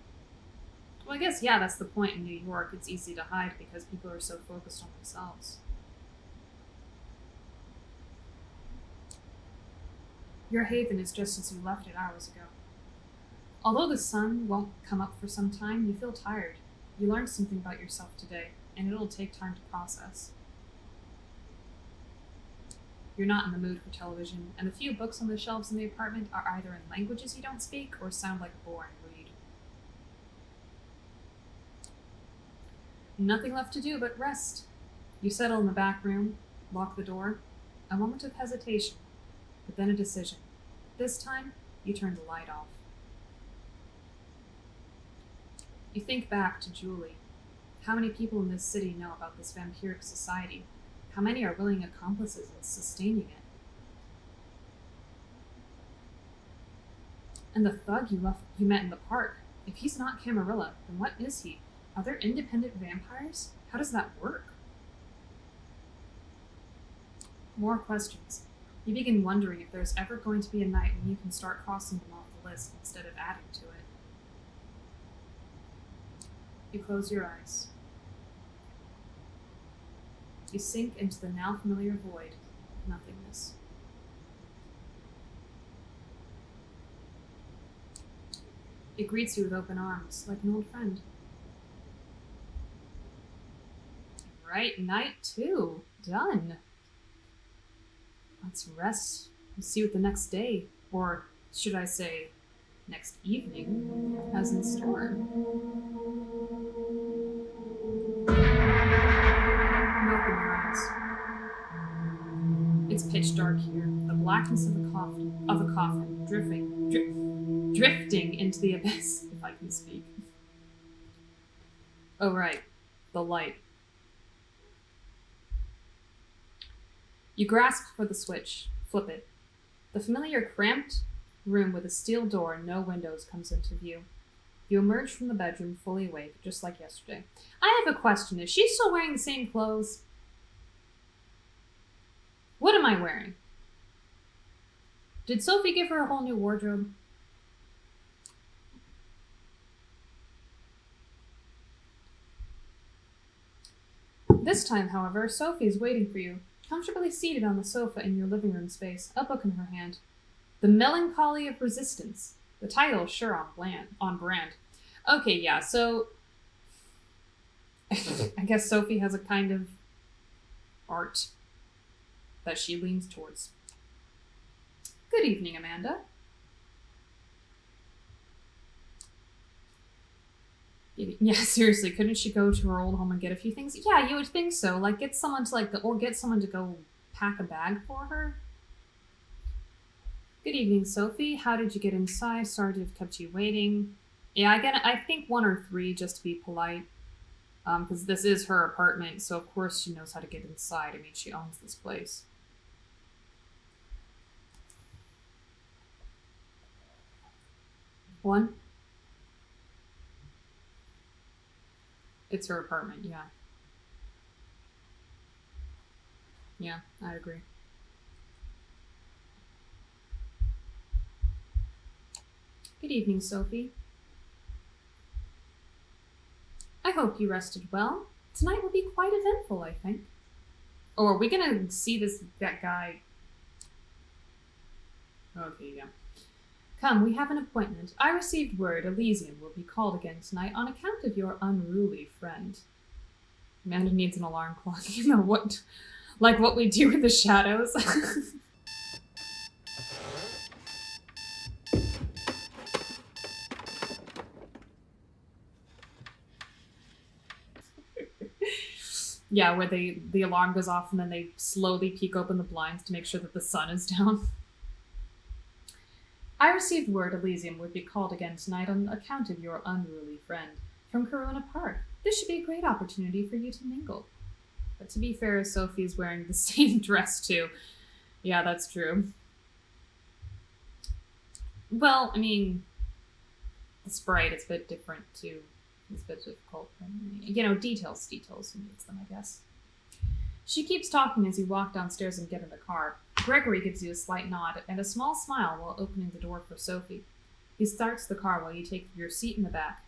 Well, I guess, yeah, that's the point in New York. It's easy to hide because people are so focused on themselves. Your haven is just as you left it hours ago. Although the sun won't come up for some time, you feel tired. You learned something about yourself today, and it'll take time to process. You're not in the mood for television, and the few books on the shelves in the apartment are either in languages you don't speak or sound like a boring read. Nothing left to do but rest. You settle in the back room, lock the door. A moment of hesitation, but then a decision. This time, you turn the light off. You think back to Julie. How many people in this city know about this vampiric society? How many are willing accomplices in sustaining it? And the thug you met in the park. If he's not Camarilla, then what is he? Are there independent vampires? How does that work? More questions. You begin wondering if there's ever going to be a night when you can start crossing them off the list instead of adding to it. You close your eyes. You sink into the now familiar void of nothingness. It greets you with open arms, like an old friend. Right, night 2. Done. Let's rest and see what the next day, or should I say, next evening, has in store. You open your eyes. It's pitch dark here. The blackness of a coffin drifting into the abyss, if I can speak. Oh right, the light. You grasp for the switch, flip it. The familiar cramped room with a steel door and no windows comes into view. You emerge from the bedroom fully awake, just like yesterday. I have a question. Is she still wearing the same clothes? What am I wearing? Did Sophie give her a whole new wardrobe? This time, however, Sophie is waiting for you, comfortably seated on the sofa in your living room space, a book in her hand. The Melancholy of Resistance. The title is sure on brand. Okay, yeah, so I guess Sophie has a kind of art that she leans towards. Good evening, Amanda. Yeah, seriously, couldn't she go to her old home and get a few things? Yeah, you would think so. Like, get someone to go pack a bag for her. Good evening, Sophie. How did you get inside? Sorry to have kept you waiting. Yeah, I think 1 or 3 just to be polite. Because this is her apartment, so of course she knows how to get inside. I mean, she owns this place. One? It's her apartment, yeah. Yeah, I agree. Good evening, Sophie. I hope you rested well. Tonight will be quite eventful, I think. Oh, are we gonna see that guy? Okay, yeah. Come, we have an appointment. I received word Elysium will be called again tonight on account of your unruly friend. Amanda needs an alarm clock. You know what? Like what we do with the shadows. Yeah, where the alarm goes off and then they slowly peek open the blinds to make sure that the sun is down. I received word Elysium would be called again tonight on account of your unruly friend from Corona Park. This should be a great opportunity for you to mingle. But to be fair, Sophie's wearing the same dress too. Yeah, that's true. Well, I mean, the sprite is a bit different too. It's a bit difficult. Details who needs them, I guess. She keeps talking as you walk downstairs and get in the car. Gregory gives you a slight nod and a small smile while opening the door for Sophie. He starts the car while you take your seat in the back.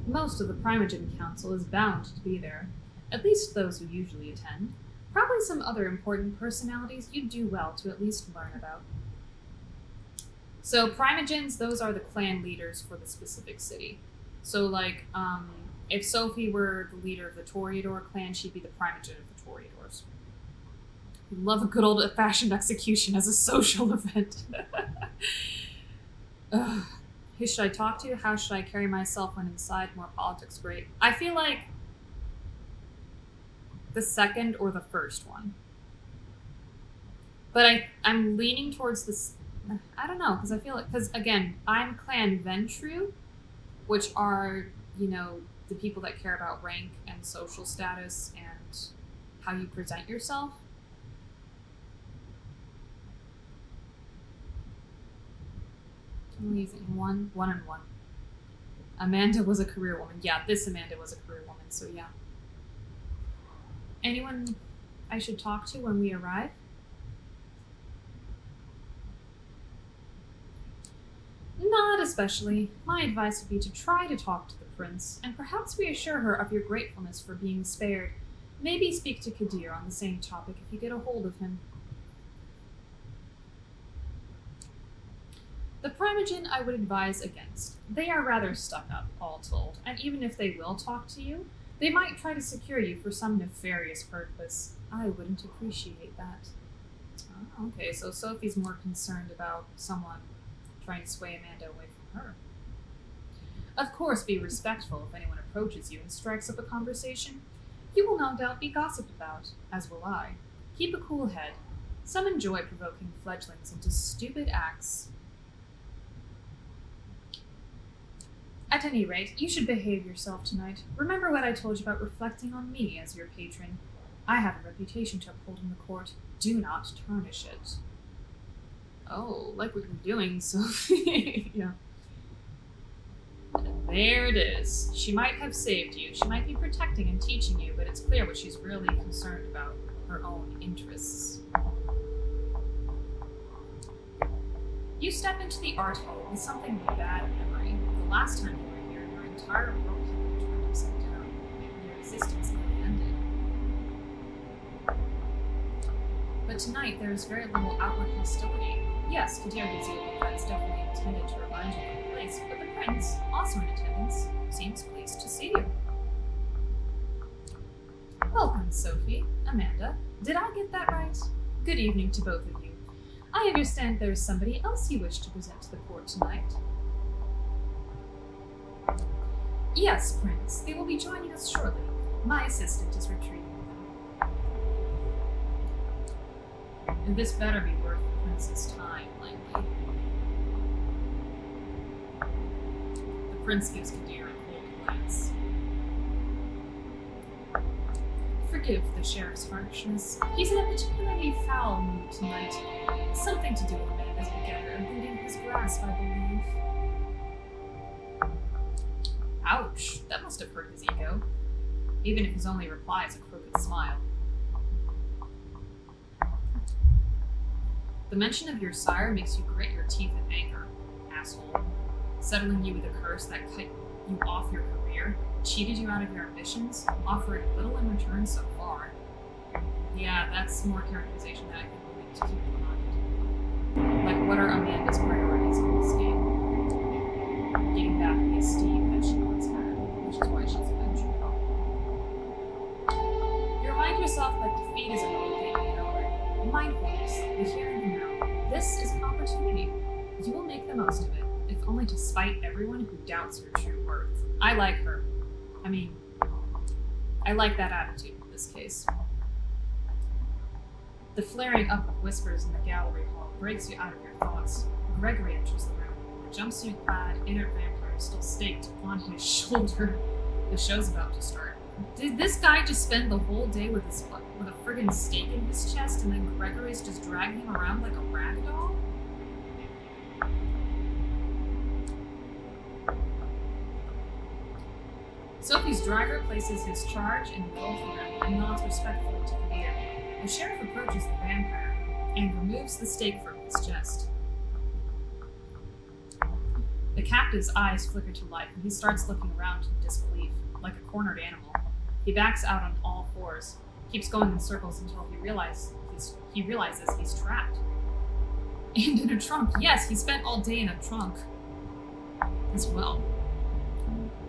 Most of the Primogen Council is bound to be there, at least those who usually attend. Probably some other important personalities you'd do well to at least learn about. So Primogens, those are the clan leaders for the specific city. So if Sophie were the leader of the Toreador clan, she'd be the Primogen of the Toreadors. We love a good old-fashioned execution as a social event. Ugh. Who should I talk to? How should I carry myself when inside? More politics, great. I feel like the second or the first one. But I'm leaning towards this. I don't know, because I feel like, again, I'm Clan Ventru, which are, the people that care about rank and social status and how you present yourself. One and one. Amanda was a career woman. Yeah, this Amanda was a career woman, so yeah. Anyone I should talk to when we arrive? Not especially. My advice would be to try to talk to the prince, and perhaps reassure her of your gratefulness for being spared. Maybe speak to Kadir on the same topic if you get a hold of him. The Primogen I would advise against. They are rather stuck up, all told, and even if they will talk to you, they might try to secure you for some nefarious purpose. I wouldn't appreciate that. Oh, okay, so Sophie's more concerned about someone trying to sway Amanda away from her. Of course, be respectful if anyone approaches you and strikes up a conversation. You will no doubt be gossiped about, as will I. Keep a cool head. Some enjoy provoking fledglings into stupid acts. At any rate, you should behave yourself tonight. Remember what I told you about reflecting on me as your patron. I have a reputation to uphold in the court. Do not tarnish it. Oh, like what you're doing, Sophie. Yeah. There it is. She might have saved you. She might be protecting and teaching you, but it's clear what she's really concerned about. Her own interests. You step into the art hall with something of a bad memory. The last time you were here, your entire world had been turned upside down, and your existence nearly ended. But tonight there is very little outward hostility. Yes, Kadir gives you a look that's definitely intended to remind you of the place, but the prince, also in attendance, seems pleased to see you. Welcome, Sophie. Amanda. Did I get that right? Good evening to both of you. I understand there is somebody else you wish to present to the court tonight. Yes, Prince. They will be joining us shortly. My assistant is retrieving them. This better be worth the prince's time, likely. The prince gives Kadir a cold glance. Forgive the sheriff's harshness. He's in a particularly foul mood tonight. Something to do with Amanda's begetter, including his grasp, I believe. Ouch, that must have hurt his ego. Even if his only reply is a crooked smile. The mention of your sire makes you grit your teeth in anger, asshole. Settling you with a curse that cut you off your career, cheated you out of your ambitions, offered little in return so far. Yeah, that's more characterization that I think we need to keep in mind. Like, what are Amanda's priorities in this game? Getting back the esteem that she once had, which is why she's eventually You remind yourself that defeat is a road getting nowhere. Mindfulness, the here and the now. This is an opportunity. You will make the most of it, if only to spite everyone who doubts your true worth. I like her. I like that attitude in this case. The flaring up of whispers in the gallery hall breaks you out of your thoughts. Gregory enters the room, the jumpsuit-clad inert vampire still staked on his shoulder. The show's about to start. Did this guy just spend the whole day with his with a friggin' stake in his chest, and then Gregory's just dragging him around like a rag doll? Sophie's driver places his charge in the middle of the room and nods respectfully to Kadir. The sheriff approaches the vampire and removes the stake from his chest. The captive's eyes flicker to life, and he starts looking around in disbelief, like a cornered animal. He backs out on all fours, keeps going in circles until he realizes he's trapped. And in a trunk. Yes, he spent all day in a trunk as well.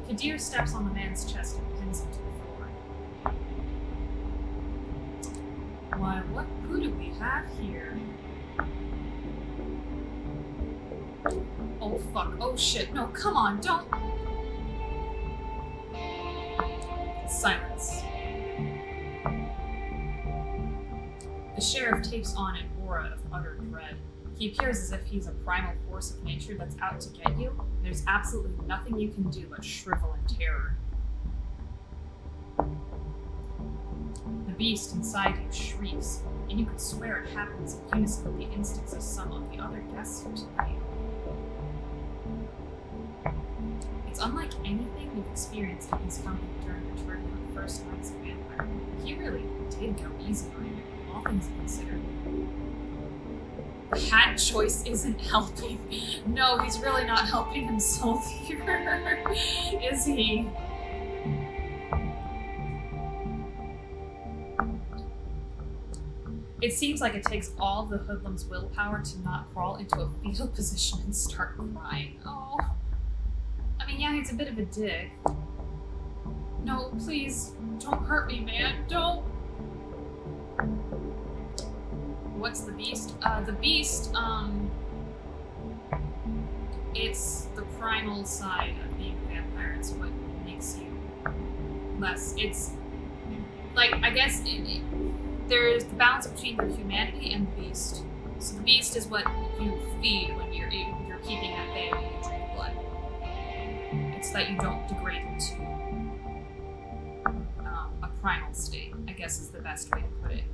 Kadir steps on the man's chest and pins him to the floor. Why, who do we have here? Oh fuck, oh shit, no, come on, don't! Silence. The sheriff takes on an aura of utter dread. He appears as if he's a primal force of nature that's out to get you. There's absolutely nothing you can do but shrivel in terror. The beast inside you shrieks, and you could swear it happens in unison with the instincts of some of the other guests here tonight. It's unlike anything you've experienced in his company during the turbulent first nights of Vampire. He really did go easy on you, all things considered. The hat choice isn't helping. No, he's really not helping himself here, is he? It seems like it takes all the hoodlum's willpower to not crawl into a fetal position and start crying. Oh. I mean, yeah, he's a bit of a dick. No, please, don't hurt me, man. Don't. What's the beast? The beast, it's the primal side of being a vampire. It's what makes you less. It's, like, I guess there's the balance between your humanity and the beast. So the beast is what you feed when you're keeping at bay when you drink blood. It's that you don't degrade into a primal state, I guess is the best way to put it.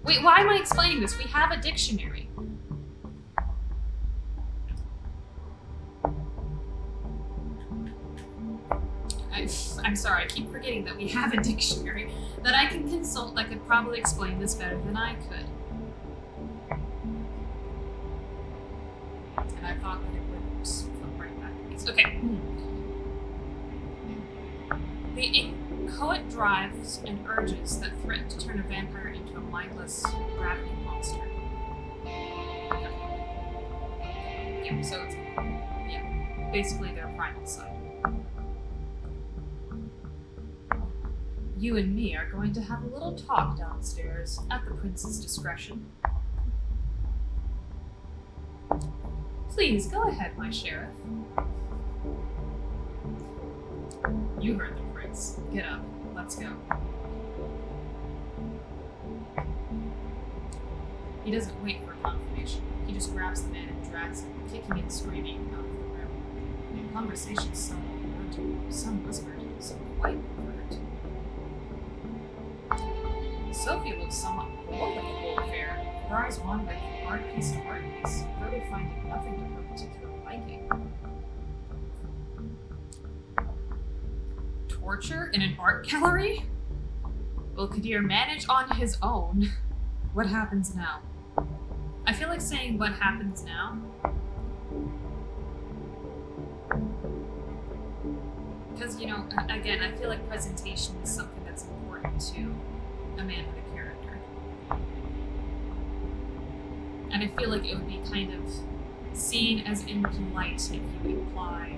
Wait, why am I explaining this? We have a dictionary. I'm sorry, I keep forgetting that we have a dictionary that I can consult that could probably explain this better than I could. And I thought that it would just bring back these. Okay. The inchoate drives and urges that threaten to turn a vampire into a mindless, ravening monster. Yeah, so it's, basically their primal side. You and me are going to have a little talk downstairs at the prince's discretion. Please, go ahead, my sheriff. You heard the prince. Get up. Let's go. He doesn't wait for confirmation. He just grabs the man and drags him, kicking and screaming out of the room. The conversation suddenly mounted. Some whispered, some quite overt. Sophie looks somewhat bored of the whole affair, her eyes wandering from art piece to art piece, really finding nothing to her particular liking. Torture in an art gallery? Will Kadir manage on his own? What happens now? I feel like saying what happens now. Because, you know, again, I feel like presentation is something that's important to a man with a character. And I feel like it would be kind of seen as impolite if you imply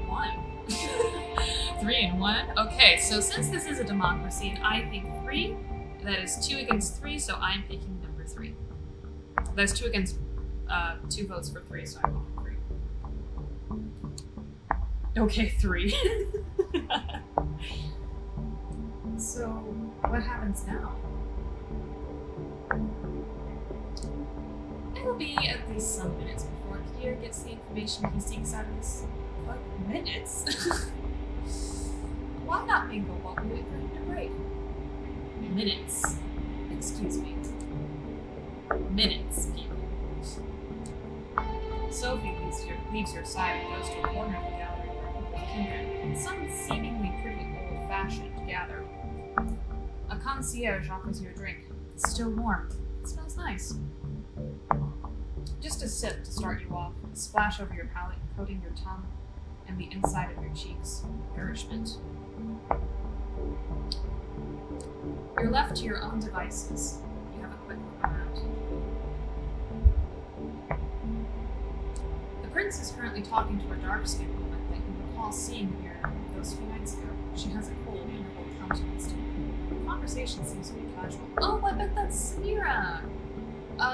one. 3 and 1? Okay, so since this is a democracy and I think 3, that is 2 against 3, so I'm picking number 3. That's 2 against 2 votes for 3, so I'm picking 3. Okay, 3. So, what happens now? It'll be at least some minutes before Kadir gets the information he seeks out of this. What, minutes? why not mingle while we wait for him to break? Minutes. Excuse me. Minutes, people. Sophie leaves your side and goes to a corner of the gallery where a group of kindred, some seemingly pretty old-fashioned, gather. A concierge offers you a drink. It's still warm. It smells nice. Just a sip to start you off, a splash over your palate, coating your tongue and the inside of your cheeks. Nourishment. You're left to your own devices. You have a quick look around. The prince is currently talking to a dark-skinned woman that you recall seeing here those few nights ago. She has a cold, venerable countenance to her. The conversation seems to be casual. Oh, I bet that's Samira!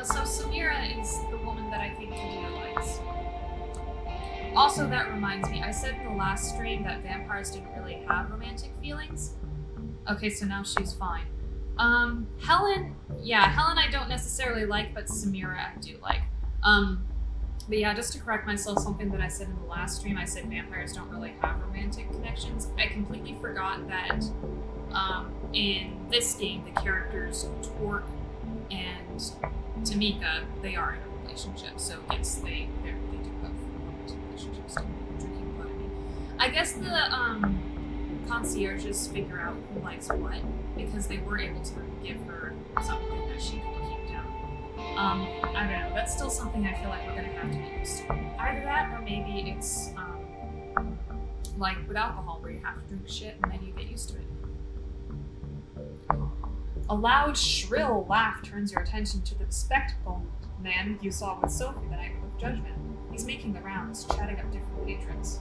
So Samira is the woman that I think Kadir likes. Also, that reminds me, I said in the last stream that vampires didn't really have romantic feelings. Okay, so now she's fine. Helen I don't necessarily like, but Samira I do like. But yeah, just to correct myself, something that I said in the last stream, I said vampires don't really have romantic connections. I completely forgot that, in this game, the characters Torque and Tamika, they are in a relationship, so yes, they do have romantic relationships. Drinking blood, I mean. I guess the, concierges figure out who likes what, because they were able to give her something that she could keep down. I don't know, that's still something I feel like we're gonna have to get used to. Either that, or maybe it's, like with alcohol, where you have to drink shit and then you get used to it. A loud, shrill laugh turns your attention to the bespectacled man you saw with Sophie the night of Judgment. He's making the rounds, chatting up different patrons.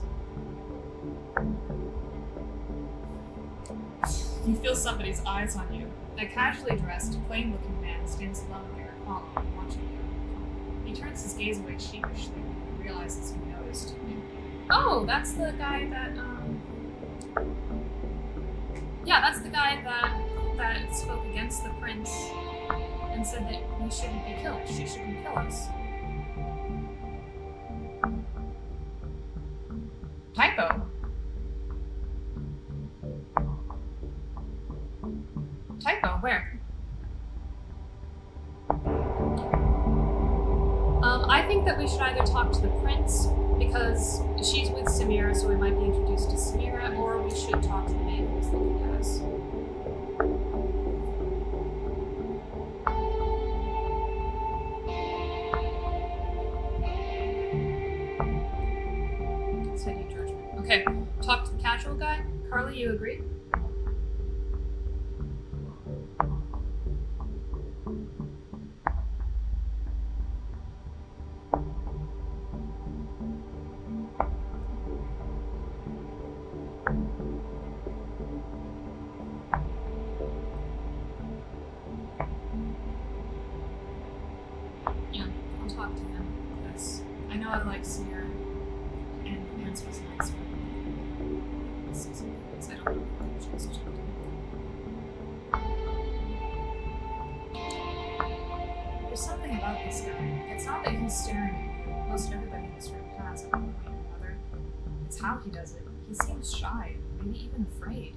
You feel somebody's eyes on you. A casually dressed, plain-looking man stands alone near a column, watching you. He turns his gaze away sheepishly when he realizes you noticed. Oh, that's the guy that, yeah, that's the guy that spoke against the prince and said that we shouldn't be killed. She shouldn't kill us. Typo. Typo, where? I think that we should either talk to the prince, because she's with Samira, so we might be introduced to Samira, or we should talk to the man who's looking at us. Setting judgment. Okay, talk to the casual guy. Carly, you agree? Talk to him, because I know I like Samira, and the prince was nice, but this season, because I don't know if I'm chance to talk to him. There's something about this guy. It's not that he's staring at you. Most everybody in this room has at one point or another. It's how he does it. He seems shy, maybe even afraid.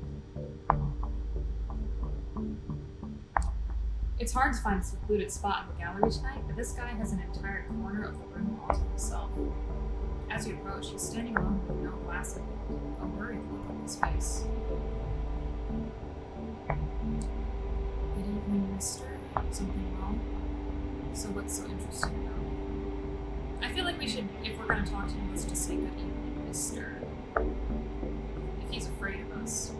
It's hard to find a secluded spot in the gallery tonight, but this guy has an entire corner of the room all to himself. As you approach, he's standing alone with no glass in it, a worried look on his face. Good evening, mister. Something wrong? So what's so interesting about me? I feel like we should, if we're going to talk to him, let's just say good evening, mister. If he's afraid of us.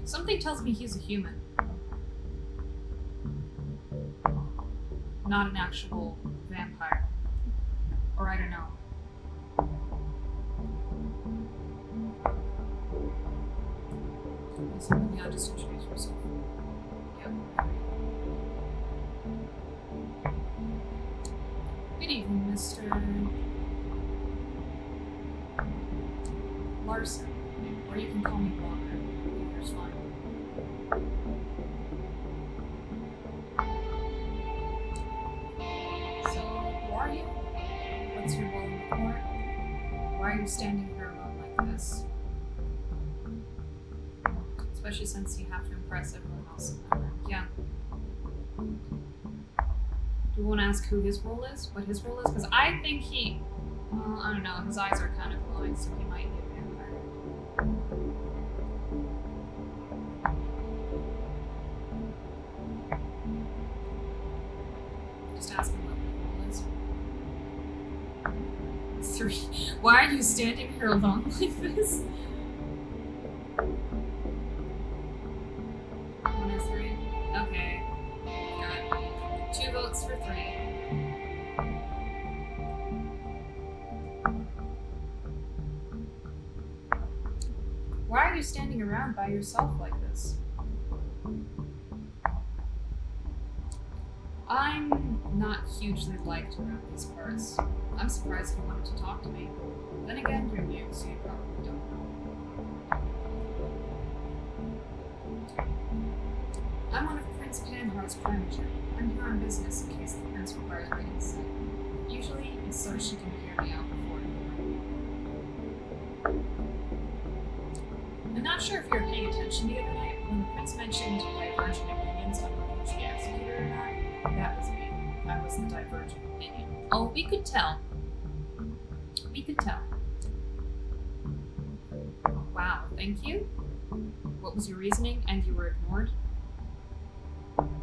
Something tells me he's a human. Not an actual vampire. Or I don't know. Yeah, just introduce yourself. Yep. Good evening, Mr. Larson. Or you can call me Walker. Either's fine. Why are you standing here alone like this? Especially since you have to impress everyone else in the room. Yeah. Do we want to ask who his role is? What his role is? Because I think he... Well, I don't know. His eyes are kind of glowing, so he might be a vampire. Just ask him what his role is. 3. Why are you standing here alone like this? 1 or 3. Okay. Got 2 votes for 3. Why are you standing around by yourself like this? I'm not hugely liked around these parts. I'm surprised you wanted to talk to me. Then again, you're new, so you probably don't know. I'm one of Prince Panhard's primogeny. I'm here on business in case the prince requires my insight. Usually, it's so she can hear me out before I'm not sure if you were paying attention the other night when the prince mentioned divergent opinions on whether he should be executed or not. That was me. I was the divergent opinion. Oh, we could tell. We could tell. Wow, thank you. What was your reasoning? And you were ignored?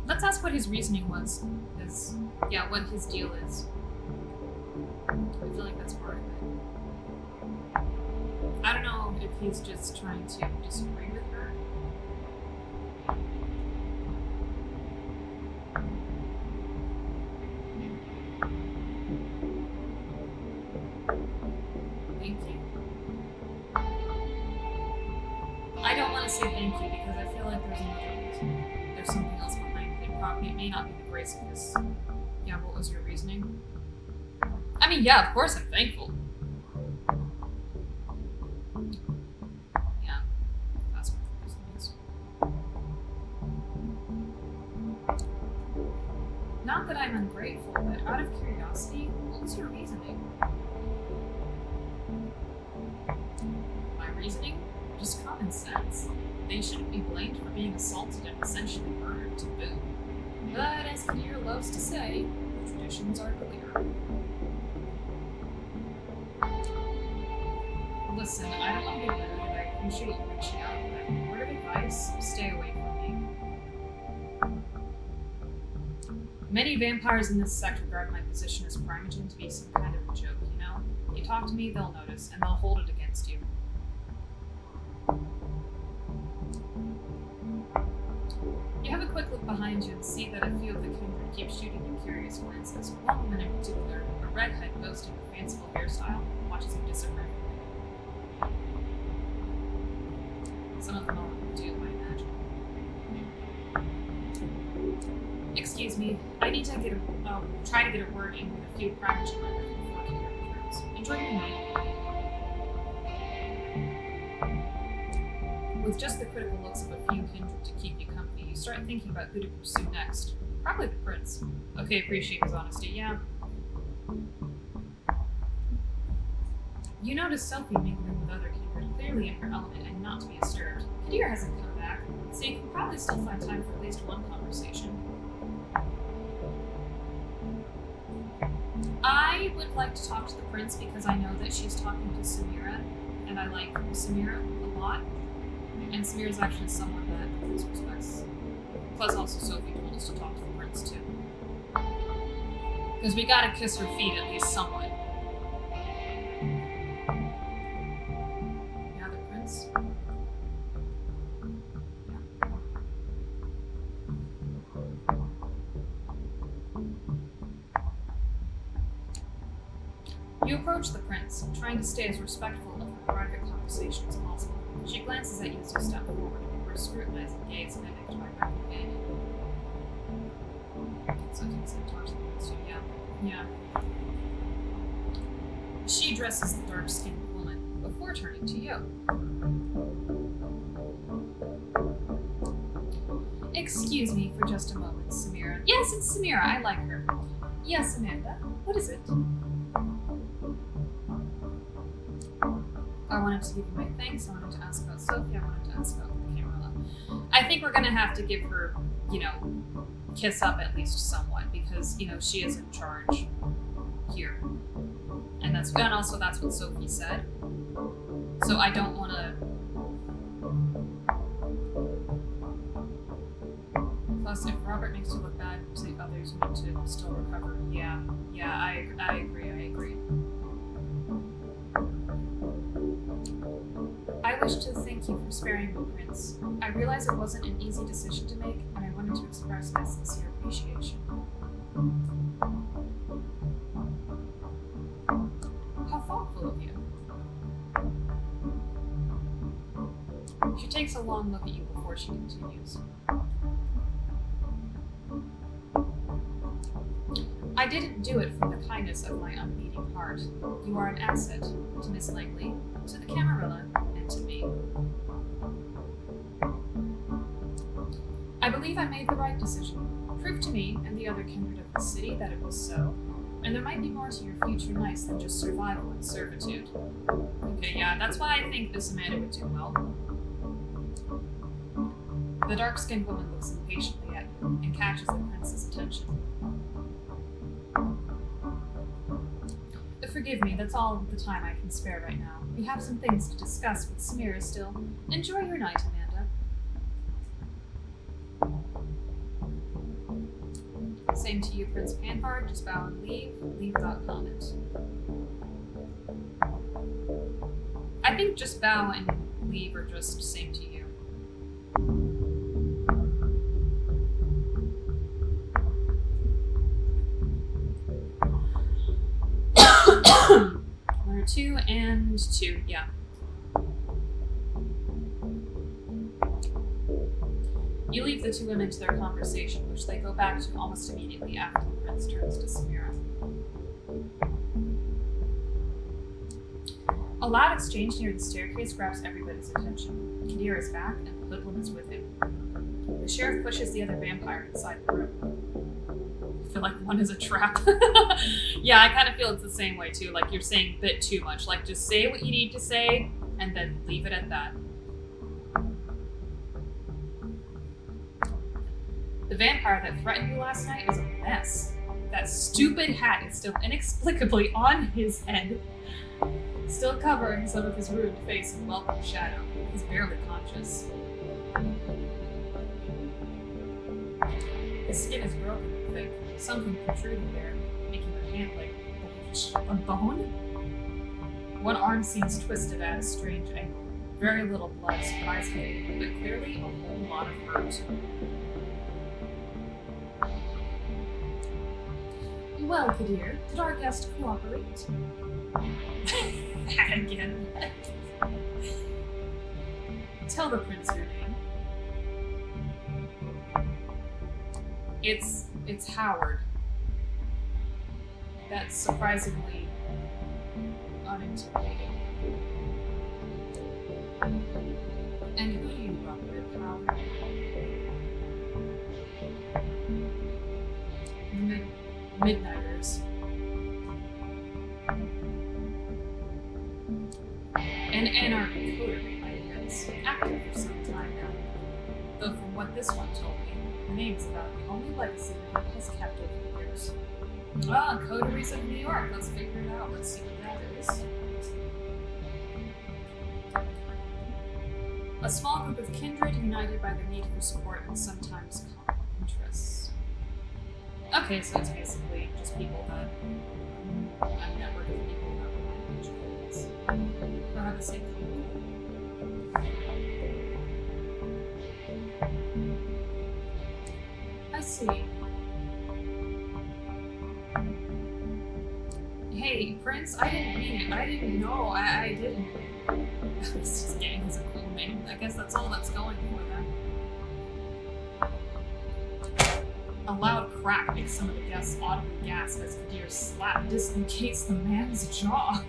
Let's ask what his reasoning was. What his deal is. I feel like that's part of it. I don't know if he's just trying to disagree with her. Thank you. I don't want to say thank you because I feel like there's another reason. There's something else behind it. It may not be the grace of his... Yeah, what was your reasoning? I mean, yeah, of course I'm thankful. Yeah, that's what the reason is. Not that I'm ungrateful, but out of curiosity, what was your reasoning? My reasoning? Just common sense. They shouldn't be blamed for being assaulted and essentially murdered to boot. But as Kier loves to say, the traditions are clear. Listen, I don't want to be rude and I appreciate you reaching out, but word of advice, stay away from me. Many vampires in this sect regard my position as primogen to be some kind of a joke, you know? You talk to me, they'll notice, and they'll hold it against you. You have a quick look behind you and see that a few of the kindred keep shooting you curious glances. One woman in particular, a redhead boasting a fanciful hairstyle, watches you disapprovingly. Some of them all do, I imagine. Excuse me, I need to try to get a word in with a few primogen members before Kindred returns. Enjoy your night. With just the critical looks of a few kindred to keep you company, you start thinking about who to pursue next. Probably the prince. Okay, appreciate his honesty, yeah. You notice Sophie mingling with other kindred, clearly in her element and not to be disturbed. Kadir hasn't come back, so you can probably still find time for at least one conversation. I would like to talk to the prince because I know that she's talking to Samira, and I like Samira a lot. And Samira's actually someone that the prince respects. Plus, also Sophie told us to talk to the prince too. Because we gotta kiss her feet at least somewhat. Yeah, the prince. You approach the prince, trying to stay as respectful of her private conversation as possible. She glances at you as you step forward, her scrutinizing gaze mimicked by her companion. So you said talk to the prince too, yeah. She addresses the dark-skinned woman, before turning to you. Excuse me for just a moment, Samira. Yes, it's Samira, I like her. Yes, Amanda, what is it? I wanted to give you my thanks. I wanted to ask about Sophie. I wanted to ask about Camarilla. I think we're gonna have to give her, kiss up at least somewhat because she is in charge here, and also that's what Sophie said. So I don't want to. Plus, if Robert makes you look bad to others, you need to still recover. Yeah, I agree. I wish to thank you for sparing me, Prince. I realize it wasn't an easy decision to make, and I wanted to express my sincere appreciation. How thoughtful of you. She takes a long look at you before she continues. I didn't do it from the kindness of my unbeating heart. You are an asset to Miss Langley, to the Camarilla, and to me. I believe I made the right decision. Prove to me and the other kindred of the city that it was so, and there might be more to your future nights than just survival and servitude. Okay, yeah, that's why I think this Amanda would do well. The dark-skinned woman looks impatiently at you and catches the prince's attention. Forgive me, that's all the time I can spare right now. We have some things to discuss with Samira still. Enjoy your night, Amanda. Same to you, Prince Panhard. Just bow and leave. Leave without comment. I think just bow and leave or just same to you. One or two and two, yeah. You leave the two women to their conversation, which they go back to almost immediately after the prince turns to Samira. A loud exchange near the staircase grabs everybody's attention. Kadir is back, and the hoodlum is with him. The sheriff pushes the other vampire inside the room. I feel like one is a trap. Yeah, I kind of feel it's the same way too. Like you're saying a bit too much. Like just say what you need to say and then leave it at that. The vampire that threatened you last night is a mess. That stupid hat is still inexplicably on his head, still covering some of his ruined face in welcome shadow. He's barely conscious. His skin is broken, I think. Something protruding there, making the hand like a bone? One arm seems twisted at a strange angle. Very little blood, surprisingly, but clearly a whole lot of hurt. Well, Kadir, did our guest cooperate? Again. Tell the prince your name. It's Howard. That's surprisingly unintimidating. And who do you run with, Howard? Midnighters. An anarchic coterie, I guess. Active for some time now. Though from what this one told me, the name's about the only legacy the group has kept over the years. Ah, Coteries of New York. Let's figure it out. Let's see what that is. A small group of kindred united by the need for support and sometimes common interests. Okay, so it's basically just people that a network of people that will manage things. Or have the same goal. I see. Hey, Prince, I didn't mean it. I didn't know. I didn't. This gang is a cool name. I guess that's all that's going for them. A loud crack makes some of the guests audibly gasp as Kadir's slap dislocates the man's jaw.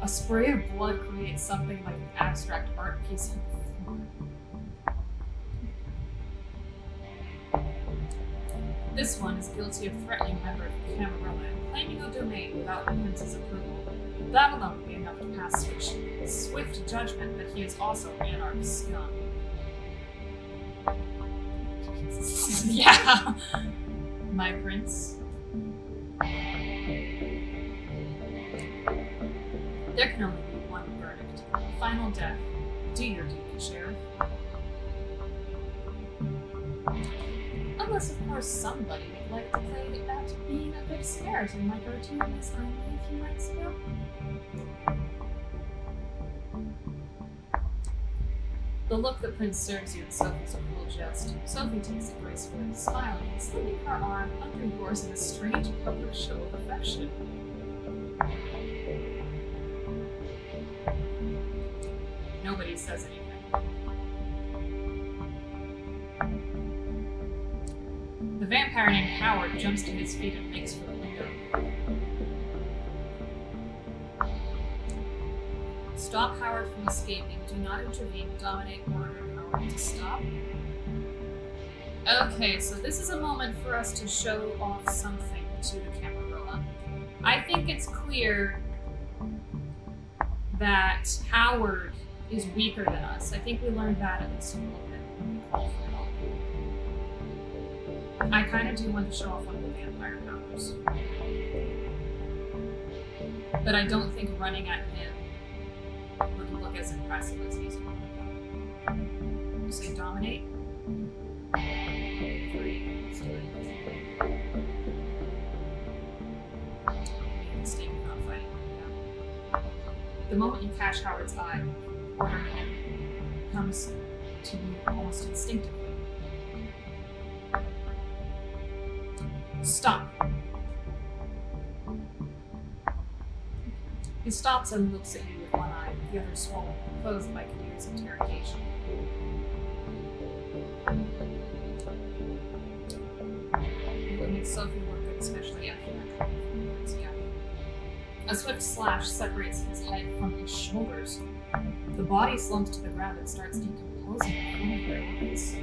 A spray of blood creates something like an abstract art piece on the floor. This one is guilty of threatening a member of the Camarilla and claiming a domain without the prince's approval. That alone would be enough to pass swift judgment, but he is also anarch scum. Yeah, my prince. There can only be one verdict. Final death. Do your duty, Sheriff. Unless, of course, somebody would like to play at being a good Samaritan like our two in this army a few nights ago. The look that Prince serves you in Sophie's a cruel jest. Sophie takes it gracefully, smiling and slipping her arm under yours in a strange public show of affection. Nobody says anything. The vampire named Howard jumps to his feet and makes for the window. Stop Howard from escaping. Do not intervene. Dominate. Order Howard to stop. Okay, so this is a moment for us to show off something to the Camarilla. I think it's clear that Howard is weaker than us. I think we learned that at least a little bit when we called for help. I kind of do want to show off one of the vampire powers. But I don't think running at him would look as impressive as using one of them. You say dominate? 3. Let's do it. Make a mistake of not fighting. Yeah. The moment you catch Howard's eye, order him comes to you almost instinctively. Stop. He stops and looks at you with one eye, the other swollen, closed by Kadir's interrogation. It would make Sophie look good, especially after that comment from the words, yeah. A swift slash separates his head from his shoulders. The body slumps to the ground and starts decomposing in front of their eyes.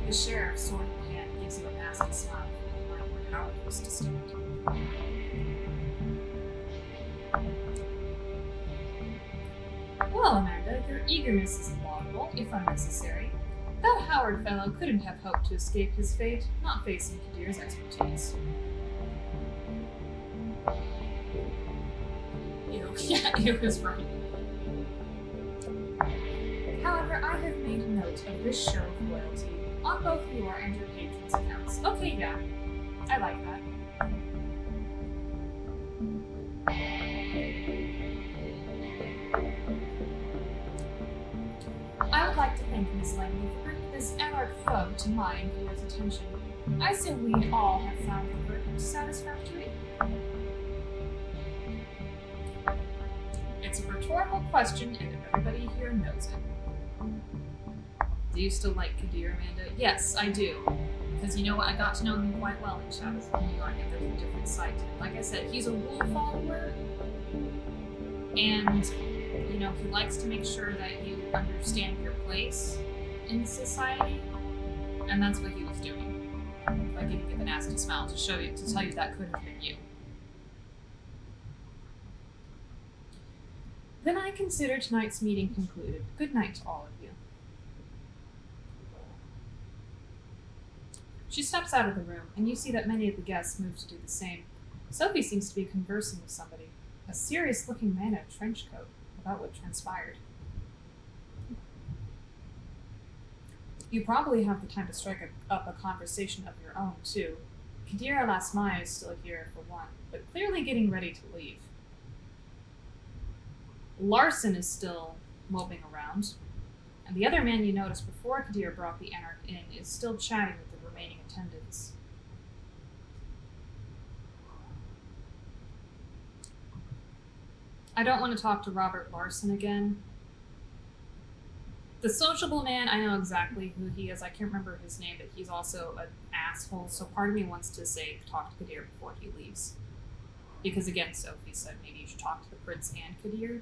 The sheriff, sword in hand, gives you a nasty smile from the line where Howard used to stand. Well, Amanda, your eagerness is laudable, if unnecessary. That Howard fellow couldn't have hoped to escape his fate, not facing Kadir's expertise. Ew, yeah, it was right. However, I have made note of this show of loyalty on both your and your patrons' accounts. Okay, yeah, I like that. I would like to thank Miss Langley for bringing this anarch foe to my and viewers' attention. I assume we all have found the verdict satisfactory. It's a rhetorical question, and everybody here knows it. Do you still like Kadir, Amanda? Yes, I do. Because you know what? I got to know him quite well in Shadows of New York, and there's a different side to him. Like I said, he's a rule follower, and you know, he likes to make sure that you understand your place in society, and that's what he was doing by giving you the nasty smile to show you, to tell you that could have been you. Then I consider tonight's meeting concluded. Good night to all of you. She steps out of the room, and you see that many of the guests move to do the same. Sophie seems to be conversing with somebody, a serious-looking man in a trench coat, about what transpired. You probably have the time to strike up a conversation of your own, too. Kadir Alasmai is still here, for one, but clearly getting ready to leave. Larson is still moping around, and the other man you noticed before Kadir brought the Anarch in is still chatting with the remaining attendants. I don't want to talk to Robert Larson again. The sociable man, I know exactly who he is. I can't remember his name, but he's also an asshole, so part of me wants to say talk to Kadir before he leaves. Because again, Sophie said maybe you should talk to the prince and Kadir.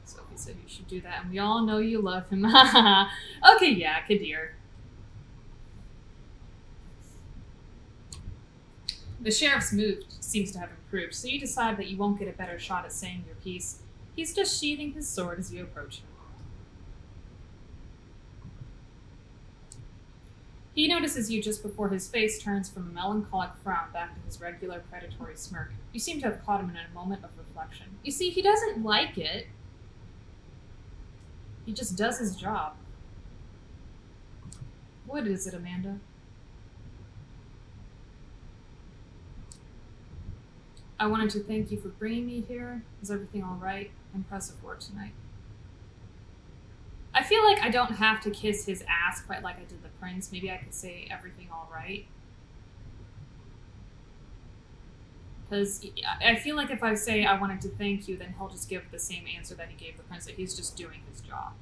Sophie said you should do that, and we all know you love him. Okay, yeah, Kadir. The sheriff's mood seems to have improved, so you decide that you won't get a better shot at saying your piece. He's just sheathing his sword as you approach him. He notices you just before his face turns from a melancholic frown back to his regular predatory smirk. You seem to have caught him in a moment of reflection. You see, he doesn't like it. He just does his job. What is it, Amanda? I wanted to thank you for bringing me here. Is everything all right? Impressive work tonight. I feel like I don't have to kiss his ass quite like I did the prince. Maybe I could say everything all right. Because I feel like if I say I wanted to thank you, then he'll just give the same answer that he gave the prince, that he's just doing his job.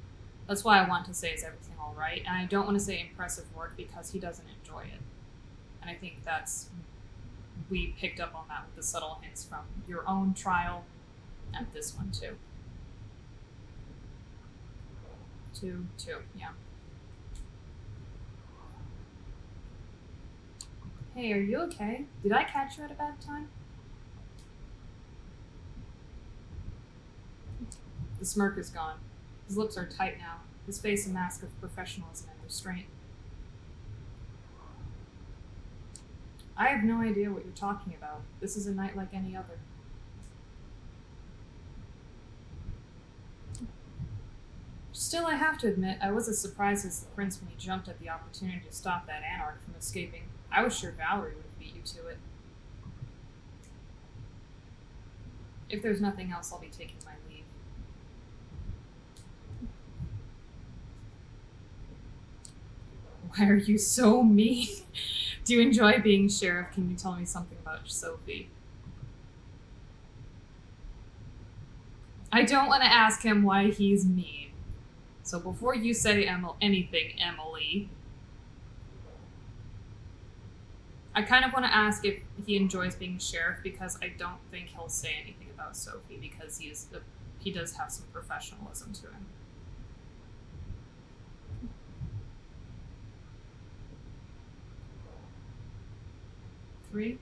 That's why I want to say is everything all right. And I don't want to say impressive work because he doesn't enjoy it. And I think we picked up on that with the subtle hints from your own trial and this one too. Two, yeah. Hey, are you okay? Did I catch you at a bad time? The smirk is gone. His lips are tight now, his face a mask of professionalism and restraint. I have no idea what you're talking about. This is a night like any other. Still, I have to admit, I was as surprised as the prince when he jumped at the opportunity to stop that anarch from escaping. I was sure Valerie would beat you to it. If there's nothing else, I'll be taking my leave. Why are you so mean? Do you enjoy being sheriff? Can you tell me something about Sophie? I don't want to ask him why he's mean. So before you say anything, Emily, I kind of want to ask if he enjoys being sheriff, because I don't think he'll say anything about Sophie because he does have some professionalism to him. Three?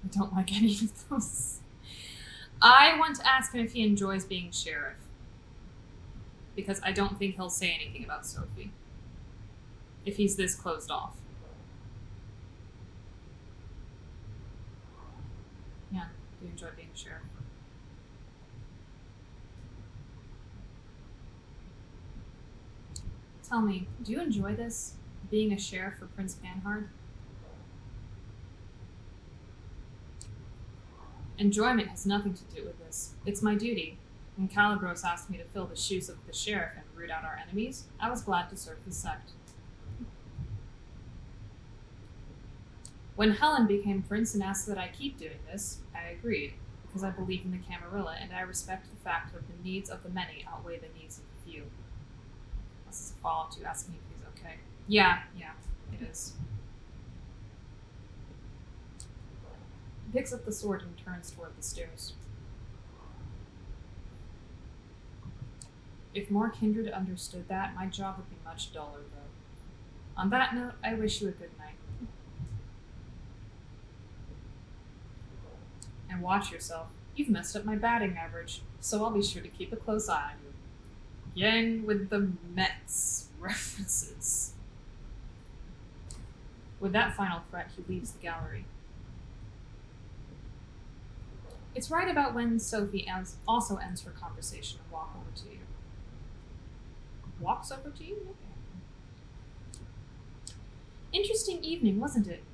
I don't like any of those. I want to ask him if he enjoys being sheriff, because I don't think he'll say anything about Sophie if he's this closed off. Yeah, do you enjoy being sheriff? Tell me, do you enjoy this, being a sheriff for Prince Panhard? Enjoyment has nothing to do with this. It's my duty. When Calibros asked me to fill the shoes of the sheriff and root out our enemies, I was glad to serve the sect. When Helen became prince and asked that I keep doing this, I agreed, because I believe in the Camarilla and I respect the fact that the needs of the many outweigh the needs of the few. This is a follow-up to asking if he's okay. Yeah, it is. He picks up the sword and turns toward the stairs. If more kindred understood that, my job would be much duller, though. On that note, I wish you a good night. And watch yourself. You've messed up my batting average, so I'll be sure to keep a close eye on you. Again with the Mets references. With that final threat, he leaves the gallery. It's right about when Sophie also ends her conversation and walks over to you. Walks over to you? Okay. Interesting evening, wasn't it?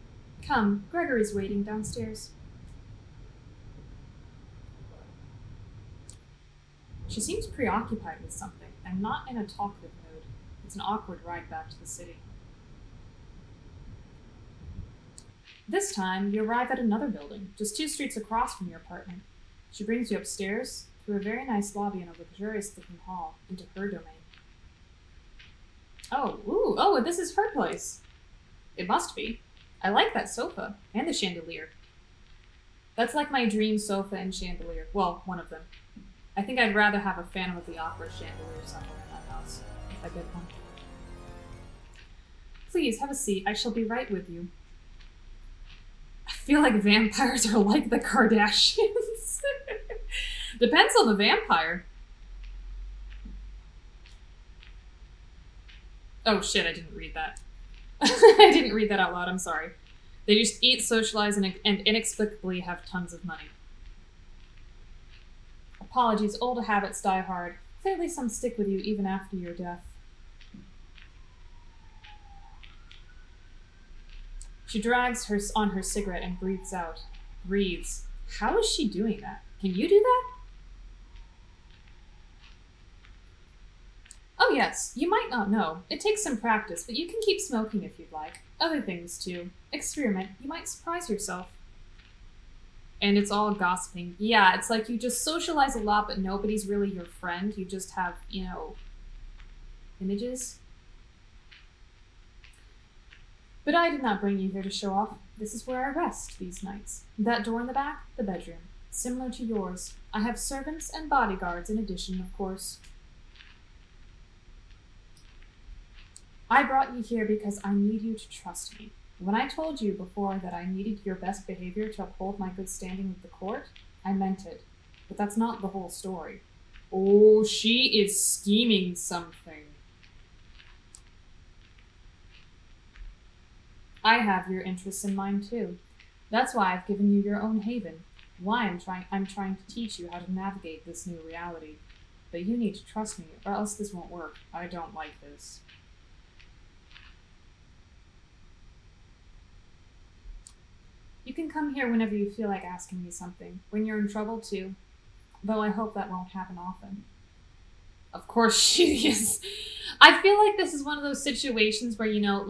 Come, Gregory's waiting downstairs. She seems preoccupied with something, and not in a talkative mood. It's an awkward ride back to the city. This time, you arrive at another building, just 2 streets across from your apartment. She brings you upstairs, through a very nice lobby and a luxurious-looking hall, into her domain. Oh, this is her place. It must be. I like that sofa, and the chandelier. That's like my dream sofa and chandelier. Well, one of them. I think I'd rather have a Phantom of the Opera chandelier somewhere in that house, if I get one. Please, have a seat. I shall be right with you. I feel like vampires are like the Kardashians. Depends on the vampire. Oh shit, I didn't read that. I didn't read that out loud, I'm sorry. They just eat, socialize, and inexplicably have tons of money. Apologies, old habits die hard. Clearly some stick with you even after your death. She drags on her cigarette and breathes out. Breathes. How is she doing that? Can you do that? Oh yes, you might not know. It takes some practice, but you can keep smoking if you'd like. Other things too. Experiment. You might surprise yourself. And it's all gossiping. Yeah, it's like you just socialize a lot, but nobody's really your friend. You just have, you know, images. But I did not bring you here to show off. This is where I rest these nights. That door in the back, the bedroom. Similar to yours. I have servants and bodyguards in addition, of course. I brought you here because I need you to trust me. When I told you before that I needed your best behavior to uphold my good standing with the court, I meant it. But that's not the whole story. Oh, she is scheming something. I have your interests in mind too. That's why I've given you your own haven. Why I'm trying to teach you how to navigate this new reality. But you need to trust me, or else this won't work. I don't like this. You can come here whenever you feel like asking me something. When you're in trouble too. Though I hope that won't happen often. Of course she is. I feel like this is one of those situations where, you know,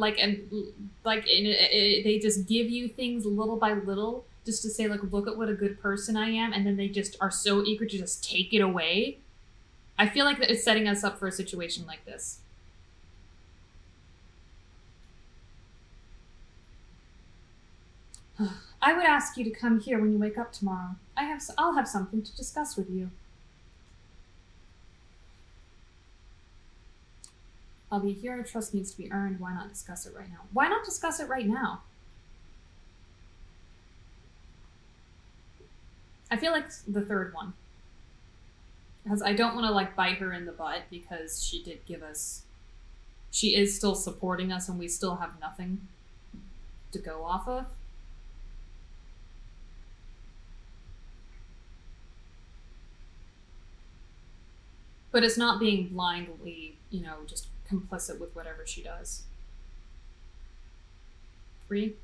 they just give you things little by little just to say, like, look at what a good person I am, and then they just are so eager to just take it away. I feel like that it's setting us up for a situation like this. I would ask you to come here when you wake up tomorrow. I'll have something to discuss with you. I'll be here. Trust needs to be earned. Why not discuss it right now? Why not discuss it right now? I feel like the third one. Because I don't want to, like, bite her in the butt because she did give us... She is still supporting us and we still have nothing to go off of. But it's not being blindly, you know, just complicit with whatever she does. 3.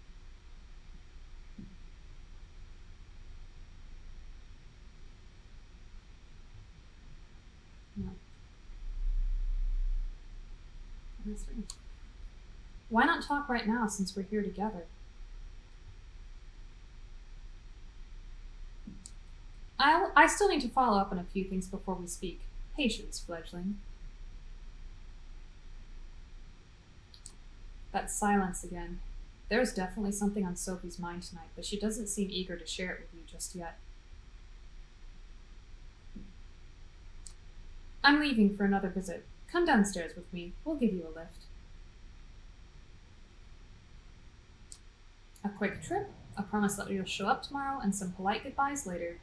No. 3. Why not talk right now since we're here together? I still need to follow up on a few things before we speak. Patience, fledgling. That silence again. There's definitely something on Sophie's mind tonight, but she doesn't seem eager to share it with you just yet. I'm leaving for another visit. Come downstairs with me. We'll give you a lift. A quick trip, a promise that you'll show up tomorrow, and some polite goodbyes later.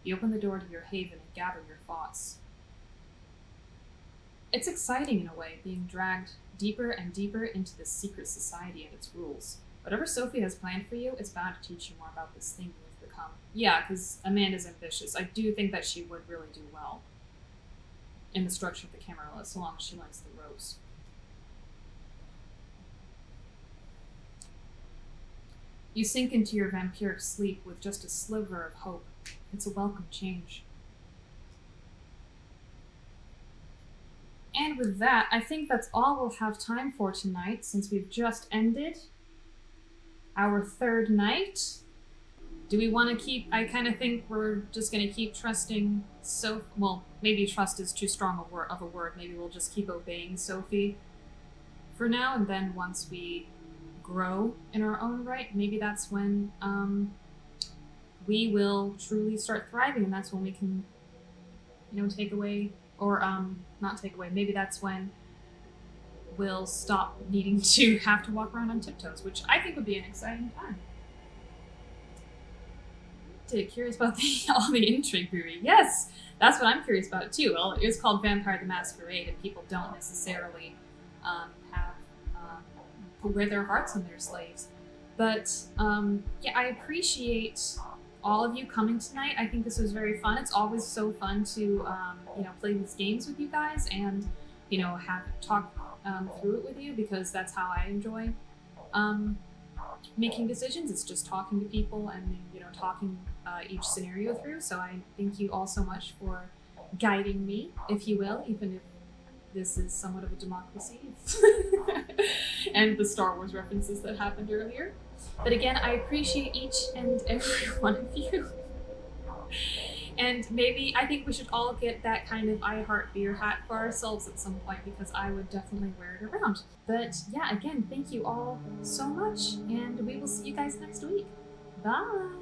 You open the door to your haven and gather your thoughts. It's exciting in a way, being dragged deeper and deeper into this secret society and its rules. Whatever Sophie has planned for you, it's bound to teach you more about this thing you've become. Yeah, because Amanda's ambitious. I do think that she would really do well in the structure of the Camarilla, so long as she learns the ropes. You sink into your vampiric sleep with just a sliver of hope. It's a welcome change. And with that, I think that's all we'll have time for tonight, since we've just ended our third night. Do we want to keep... I kind of think we're just going to keep trusting Sophie. Well, maybe trust is too strong of a word. Maybe we'll just keep obeying Sophie for now, and then once we grow in our own right, maybe that's when we will truly start thriving, and that's when we can take away, or not take away. Maybe that's when we'll stop needing to have to walk around on tiptoes, which I think would be an exciting time. Curious about all the intrigue brewery. Yes, that's what I'm curious about too. Well, it was called Vampire the Masquerade, and people don't necessarily have wear their hearts on their sleeves. But yeah, I appreciate all of you coming tonight. I think this was very fun. It's always so fun to play these games with you guys and have talk through it with you, because that's how I enjoy making decisions. It's just talking to people and talking each scenario through. So I thank you all so much for guiding me, if you will, even if this is somewhat of a democracy and the Star Wars references that happened earlier. But again, I appreciate each and every one of you. And maybe I think we should all get that kind of I Heart Beer hat for ourselves at some point, because I would definitely wear it around. But yeah, again, thank you all so much, and we will see you guys next week. Bye!